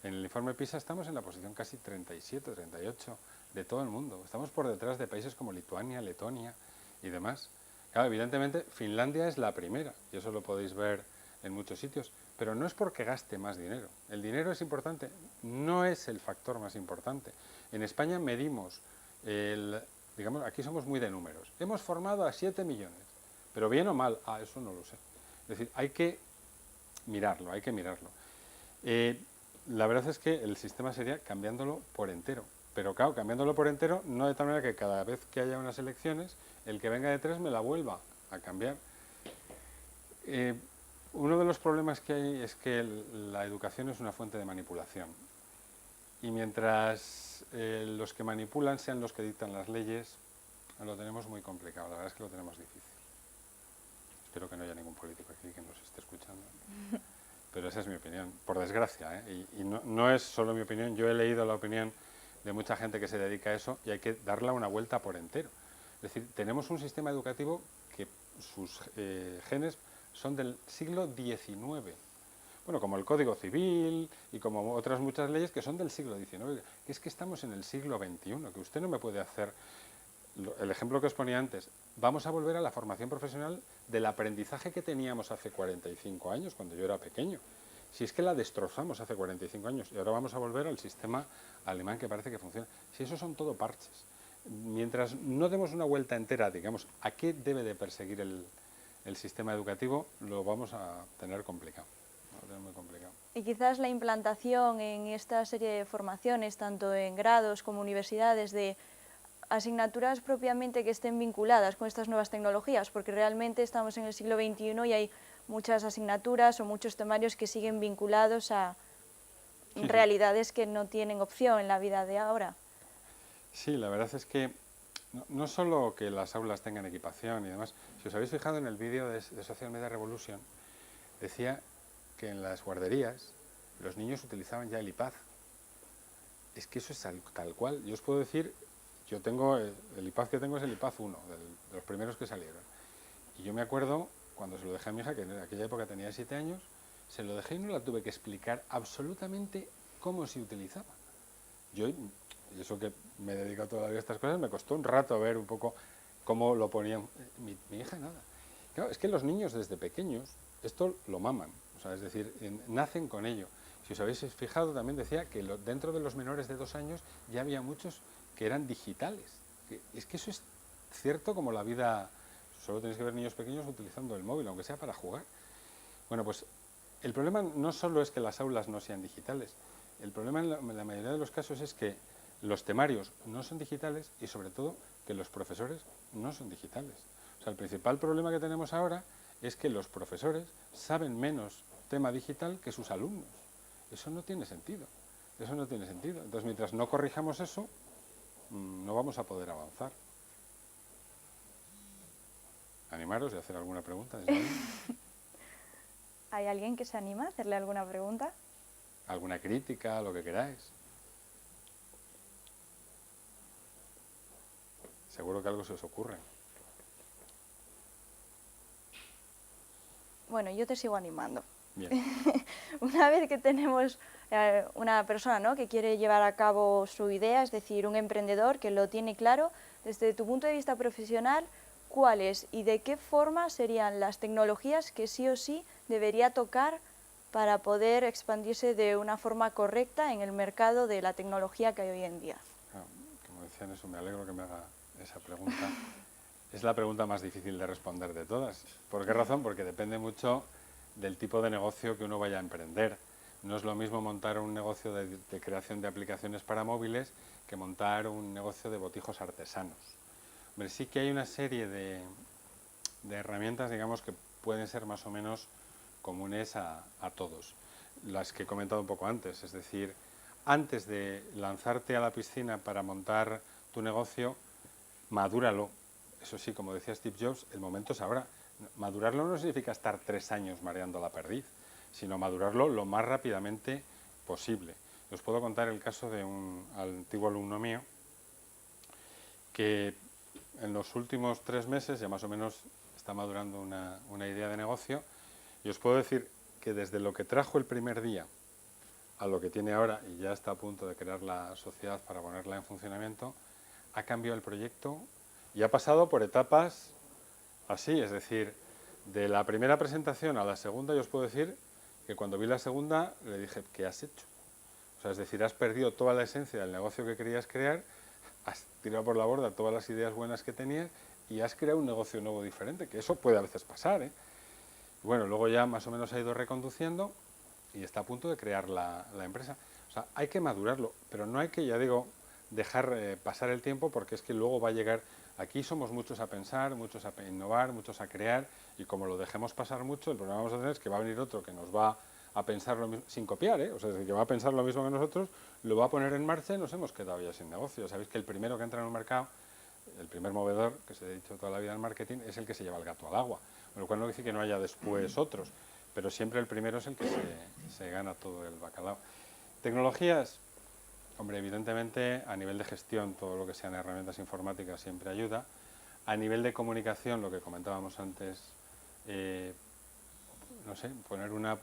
En el informe PISA estamos en la posición casi 37, 38 de todo el mundo. Estamos por detrás de países como Lituania, Letonia y demás. Claro, evidentemente Finlandia es la primera y eso lo podéis ver en muchos sitios, pero no es porque gaste más dinero. El dinero es importante, no es el factor más importante. En España medimos, digamos, aquí somos muy de números. Hemos formado a 7 millones, pero bien o mal, eso no lo sé. Es decir, hay que mirarlo, hay que mirarlo. La verdad es que el sistema sería cambiándolo por entero. Pero claro, cambiándolo por entero, no de tal manera que cada vez que haya unas elecciones, el que venga de 3 me la vuelva a cambiar. Uno de los problemas que hay es que la educación es una fuente de manipulación. Y mientras los que manipulan sean los que dictan las leyes, lo tenemos muy complicado. La verdad es que lo tenemos difícil. Espero que no haya ningún político aquí que nos esté escuchando. Pero esa es mi opinión, por desgracia, ¿eh? Y no es solo mi opinión, yo he leído la opinión de mucha gente que se dedica a eso y hay que darle una vuelta por entero. Es decir, tenemos un sistema educativo que sus genes son del siglo XIX. Bueno, como el Código Civil y como otras muchas leyes que son del siglo XIX. Es que estamos en el siglo XXI, que usted no me puede hacer... El ejemplo que os ponía antes, vamos a volver a la formación profesional del aprendizaje que teníamos hace 45 años, cuando yo era pequeño. Si es que la destrozamos hace 45 años y ahora vamos a volver al sistema alemán que parece que funciona. Si eso son todo parches. Mientras no demos una vuelta entera, digamos, a qué debe de perseguir el sistema educativo, lo vamos a tener complicado. Lo tenemos muy complicado. Y quizás la implantación en esta serie de formaciones, tanto en grados como universidades, de asignaturas propiamente que estén vinculadas con estas nuevas tecnologías, porque realmente estamos en el siglo XXI y hay muchas asignaturas o muchos temarios que siguen vinculados a realidades que no tienen opción en la vida de ahora. Sí, la verdad es que no solo que las aulas tengan equipación y demás, si os habéis fijado en el vídeo de Social Media Revolution, decía que en las guarderías los niños utilizaban ya el iPad. Es que eso es tal cual. Yo os puedo decir, yo tengo, el iPad que tengo es el iPad 1, de los primeros que salieron. Y yo me acuerdo, cuando se lo dejé a mi hija, que en aquella época tenía 7 años, se lo dejé y no la tuve que explicar absolutamente cómo se utilizaba. Yo, y eso que me he dedicado toda la vida a estas cosas, me costó un rato ver un poco cómo lo ponían. Mi hija nada. Claro, es que los niños desde pequeños esto lo maman, o sea, es decir, nacen con ello. Si os habéis fijado, también decía que dentro de los menores de 2 años ya había muchos que eran digitales. Es que eso es cierto como la vida, solo tenéis que ver niños pequeños utilizando el móvil, aunque sea para jugar. Bueno, pues el problema no solo es que las aulas no sean digitales, el problema en la mayoría de los casos es que los temarios no son digitales y sobre todo que los profesores no son digitales. O sea, el principal problema que tenemos ahora es que los profesores saben menos tema digital que sus alumnos. Eso no tiene sentido. Eso no tiene sentido. Entonces, mientras no corrijamos eso, no vamos a poder avanzar. Animaros y hacer alguna pregunta. ¿Hay alguien que se anima a hacerle alguna pregunta? ¿Alguna crítica, lo que queráis? Seguro que algo se os ocurre. Bueno, yo te sigo animando. Bien. Una vez que tenemos una persona, ¿no?, que quiere llevar a cabo su idea, es decir, un emprendedor que lo tiene claro, desde tu punto de vista profesional, ¿cuáles y de qué forma serían las tecnologías que sí o sí debería tocar para poder expandirse de una forma correcta en el mercado de la tecnología que hay hoy en día? Claro, como decían eso, me alegro que me haga esa pregunta. Es la pregunta más difícil de responder de todas. ¿Por qué razón? Porque depende mucho del tipo de negocio que uno vaya a emprender. No es lo mismo montar un negocio de creación de aplicaciones para móviles que montar un negocio de botijos artesanos. Hombre, sí que hay una serie de herramientas, digamos, que pueden ser más o menos comunes a todos. Las que he comentado un poco antes, es decir, antes de lanzarte a la piscina para montar tu negocio, madúralo. Eso sí, como decía Steve Jobs, el momento es ahora. Madurarlo no significa estar 3 años mareando la perdiz, sino madurarlo lo más rápidamente posible. Os puedo contar el caso de un antiguo alumno mío que en los últimos 3 meses ya más o menos está madurando una idea de negocio, y os puedo decir que desde lo que trajo el primer día a lo que tiene ahora, y ya está a punto de crear la sociedad para ponerla en funcionamiento, ha cambiado el proyecto y ha pasado por etapas así, es decir, de la primera presentación a la segunda, yo os puedo decir que cuando vi la segunda le dije, ¿qué has hecho? O sea, es decir, has perdido toda la esencia del negocio que querías crear, has tirado por la borda todas las ideas buenas que tenías y has creado un negocio nuevo diferente, que eso puede a veces pasar, ¿eh? Bueno, luego ya más o menos ha ido reconduciendo y está a punto de crear la empresa. O sea, hay que madurarlo, pero no hay que, ya digo, dejar pasar el tiempo, porque es que luego va a llegar. Aquí somos muchos a pensar, muchos a innovar, muchos a crear, y como lo dejemos pasar mucho, el problema que vamos a tener es que va a venir otro que nos va a pensar lo mismo, sin copiar, o sea, que va a pensar lo mismo que nosotros, lo va a poner en marcha y nos hemos quedado ya sin negocio. Sabéis que el primero que entra en un mercado, el primer movedor, que se ha dicho toda la vida en marketing, es el que se lleva el gato al agua, lo cual no dice que no haya después otros, pero siempre el primero es el que se gana todo el bacalao. Tecnologías, hombre, evidentemente a nivel de gestión todo lo que sean herramientas informáticas siempre ayuda. A nivel de comunicación, lo que comentábamos antes, no sé, poner una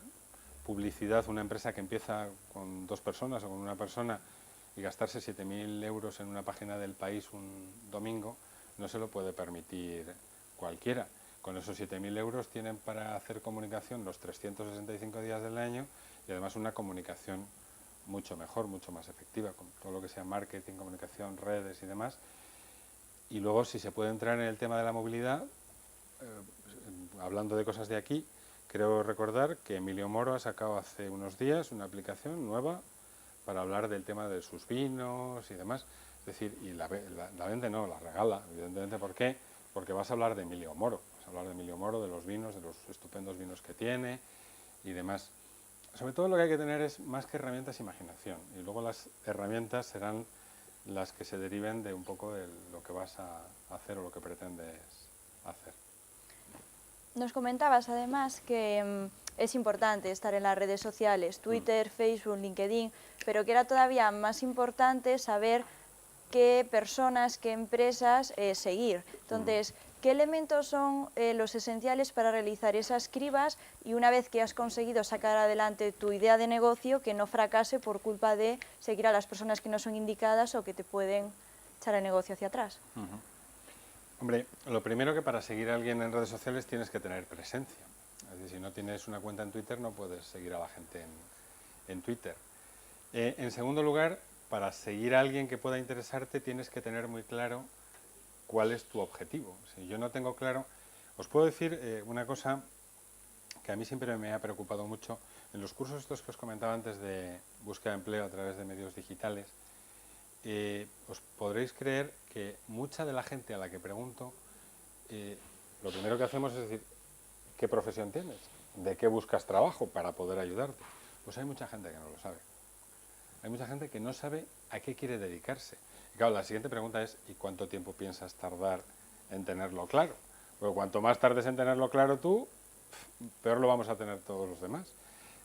publicidad, una empresa que empieza con 2 personas o con una persona y gastarse 7.000 euros en una página del País un domingo, no se lo puede permitir cualquiera. Con esos 7.000 euros tienen para hacer comunicación los 365 días del año y además una comunicación mucho mejor, mucho más efectiva, con todo lo que sea marketing, comunicación, redes y demás. Y luego, si se puede entrar en el tema de la movilidad, hablando de cosas de aquí, creo recordar que Emilio Moro ha sacado hace unos días una aplicación nueva para hablar del tema de sus vinos y demás. Es decir, y la vende no, la regala, evidentemente. ¿Por qué? Porque vas a hablar de Emilio Moro, vas a hablar de Emilio Moro, de los vinos, de los estupendos vinos que tiene y demás. Sobre todo lo que hay que tener es, más que herramientas, imaginación, y luego las herramientas serán las que se deriven de un poco de lo que vas a hacer o lo que pretendes hacer. Nos comentabas además que es importante estar en las redes sociales, Twitter, Facebook, LinkedIn, pero que era todavía más importante saber qué personas, qué empresas seguir. Entonces, ¿qué elementos son los esenciales para realizar esas cribas y una vez que has conseguido sacar adelante tu idea de negocio, que no fracase por culpa de seguir a las personas que no son indicadas o que te pueden echar el negocio hacia atrás? Hombre, lo primero, que para seguir a alguien en redes sociales tienes que tener presencia. Es decir, si no tienes una cuenta en Twitter no puedes seguir a la gente en Twitter. En segundo lugar, para seguir a alguien que pueda interesarte tienes que tener muy claro cuál es tu objetivo. Si yo no tengo claro, os puedo decir una cosa que a mí siempre me ha preocupado mucho. En los cursos estos que os comentaba antes de búsqueda de empleo a través de medios digitales, os podréis creer que mucha de la gente a la que pregunto, lo primero que hacemos es decir, ¿qué profesión tienes? ¿De qué buscas trabajo para poder ayudarte? Pues hay mucha gente que no lo sabe. Hay mucha gente que no sabe a qué quiere dedicarse. Y claro, la siguiente pregunta es, ¿y cuánto tiempo piensas tardar en tenerlo claro? Porque cuanto más tardes en tenerlo claro tú, peor lo vamos a tener todos los demás.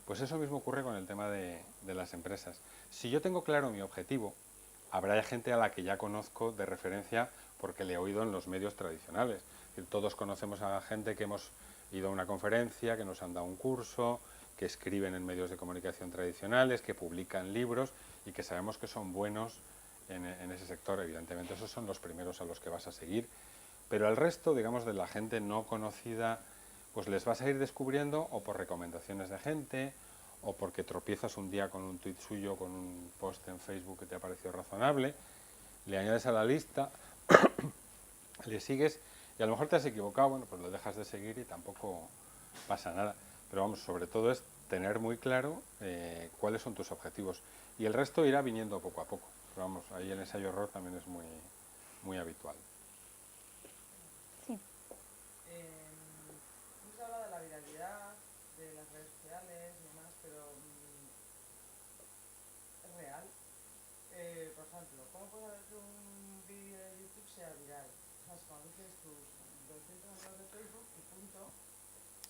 Pues eso mismo ocurre con el tema de las empresas. Si yo tengo claro mi objetivo, habrá gente a la que ya conozco de referencia porque le he oído en los medios tradicionales. Es decir, todos conocemos a gente que hemos ido a una conferencia, que nos han dado un curso, que escriben en medios de comunicación tradicionales, que publican libros y que sabemos que son buenos en ese sector. Evidentemente esos son los primeros a los que vas a seguir, pero al resto, digamos, de la gente no conocida, pues les vas a ir descubriendo o por recomendaciones de gente, o porque tropiezas un día con un tuit suyo, con un post en Facebook que te ha parecido razonable, le añades a la lista, le sigues y a lo mejor te has equivocado, bueno, pues lo dejas de seguir y tampoco pasa nada. Pero vamos, sobre todo es tener muy claro cuáles son tus objetivos y el resto irá viniendo poco a poco. Pero vamos, ahí el ensayo-error también es muy habitual. Sí. Hemos hablado de la viralidad, de las redes sociales y demás, pero ¿es real? Por ejemplo, ¿cómo puede hacer que un vídeo de YouTube sea viral? ¿Sabes? Cuando dices tus 200 amigos de Facebook y punto,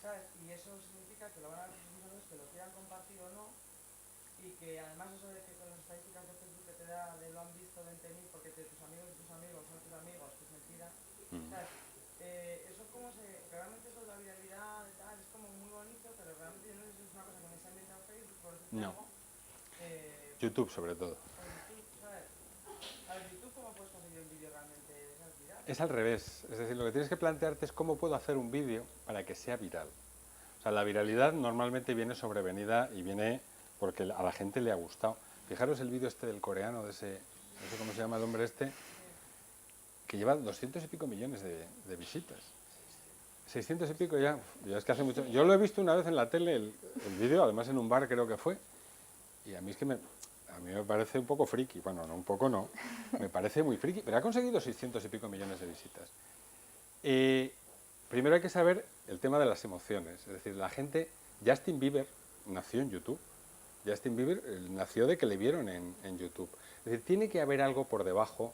¿sabes? Y eso significa que lo van a ver tus amigos, que lo quieran compartir o no, y que además eso de que con las estadísticas de Facebook que te da de lo han visto 20.000 porque tus amigos de tus amigos son tus amigos, que es mentira, ¿sabes? Eso como se... Realmente eso de la viralidad y tal, es como muy bonito, pero realmente yo no sé si es una cosa que me se ha inventado Facebook, por decirte No. algo. YouTube sobre todo. O YouTube, ¿sabes? A ver, YouTube, ¿cómo puedes conseguir un vídeo realmente viral? Es al revés, es decir, lo que tienes que plantearte es cómo puedo hacer un vídeo para que sea viral. O sea, la viralidad normalmente viene sobrevenida y viene porque a la gente le ha gustado. Fijaros el vídeo este del coreano, de ese, no sé cómo se llama el hombre este, que lleva 200 y pico millones de visitas. 600 y pico ya es que hace mucho. Yo lo he visto una vez en la tele, el vídeo, además en un bar creo que fue, y a mí es que a mí me parece un poco friki, bueno, no un poco no, me parece muy friki, pero ha conseguido 600 y pico millones de visitas. Primero hay que saber el tema de las emociones, es decir, la gente, Justin Bieber nació en YouTube, Justin Bieber nació de que le vieron en YouTube, es decir, tiene que haber algo por debajo,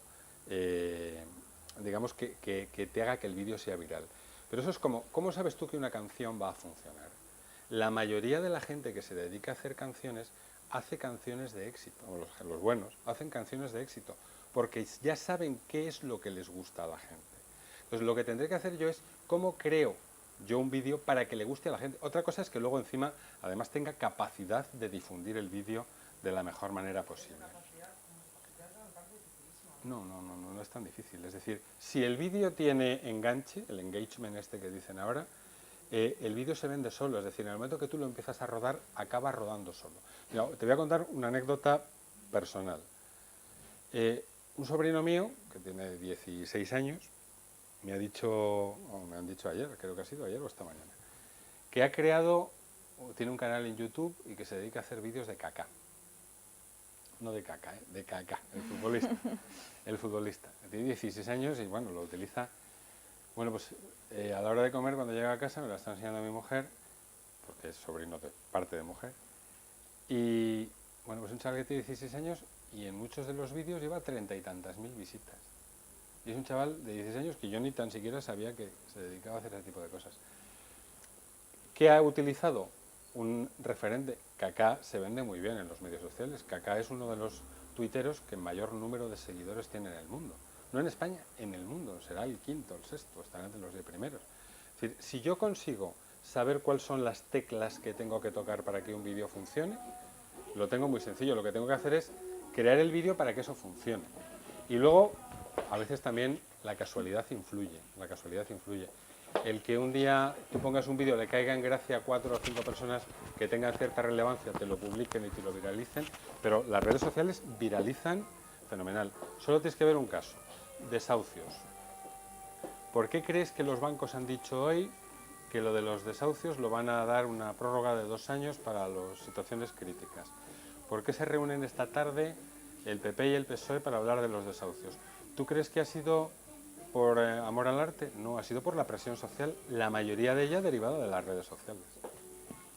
digamos, que te haga que el vídeo sea viral. Pero eso es como, ¿cómo sabes tú que una canción va a funcionar? La mayoría de la gente que se dedica a hacer canciones hace canciones de éxito, o los buenos, hacen canciones de éxito, porque ya saben qué es lo que les gusta a la gente. Entonces lo que tendré que hacer yo es cómo creo yo un vídeo para que le guste a la gente. Otra cosa es que luego encima además tenga capacidad de difundir el vídeo de la mejor manera posible. No es tan difícil. Es decir, si el vídeo tiene enganche, el engagement este que dicen ahora, el vídeo se vende solo, es decir, en el momento que tú lo empiezas a rodar, acaba rodando solo. Mira, te voy a contar una anécdota personal. Un sobrino mío, que tiene 16 años, me han dicho ayer, creo que ha sido ayer o esta mañana, que ha creado, tiene un canal en YouTube y que se dedica a hacer vídeos de caca. no de caca, de caca, el futbolista. El futbolista. Tiene 16 años y bueno, lo utiliza. Bueno, pues a la hora de comer, cuando llega a casa, me la está enseñando mi mujer, porque es sobrino de parte de mujer. Y bueno, pues un chaval que tiene 16 años y en muchos de los vídeos lleva 30 y tantas mil visitas. Y es un chaval de 16 años que yo ni tan siquiera sabía que se dedicaba a hacer ese tipo de cosas. ¿Qué ha utilizado? Un referente. Kaká se vende muy bien en los medios sociales. Kaká es uno de los tuiteros que mayor número de seguidores tiene en el mundo. No en España, en el mundo. Será el quinto, el sexto, estará entre los 10 primeros. Es decir, si yo consigo saber cuáles son las teclas que tengo que tocar para que un vídeo funcione, lo tengo muy sencillo. Lo que tengo que hacer es crear el vídeo para que eso funcione. Y luego, a veces también la casualidad influye. La casualidad influye. El que un día tú pongas un vídeo, le caiga en gracia a 4 o 5 personas que tengan cierta relevancia, te lo publiquen y te lo viralicen, pero las redes sociales viralizan fenomenal. Solo tienes que ver un caso, desahucios. ¿Por qué crees que los bancos han dicho hoy que lo de los desahucios lo van a dar una prórroga de 2 años para las situaciones críticas? ¿Por qué se reúnen esta tarde el PP y el PSOE para hablar de los desahucios? ¿Tú crees que ha sido por amor al arte? No, ha sido por la presión social, la mayoría de ella derivada de las redes sociales.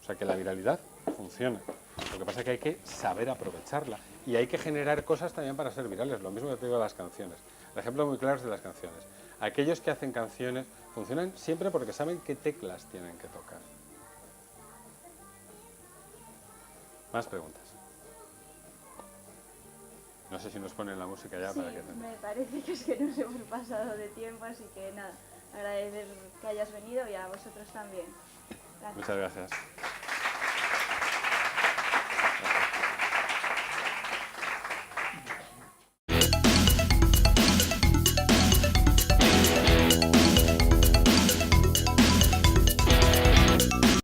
O sea que la viralidad funciona. Lo que pasa es que hay que saber aprovecharla y hay que generar cosas también para ser virales. Lo mismo que te digo de las canciones. El ejemplo muy claro es de las canciones. Aquellos que hacen canciones funcionan siempre porque saben qué teclas tienen que tocar. Más preguntas. No sé si nos ponen la música ya Sí, para que... me parece que es que nos hemos pasado de tiempo, así que nada, agradecer que hayas venido y a vosotros también. Gracias. Muchas gracias.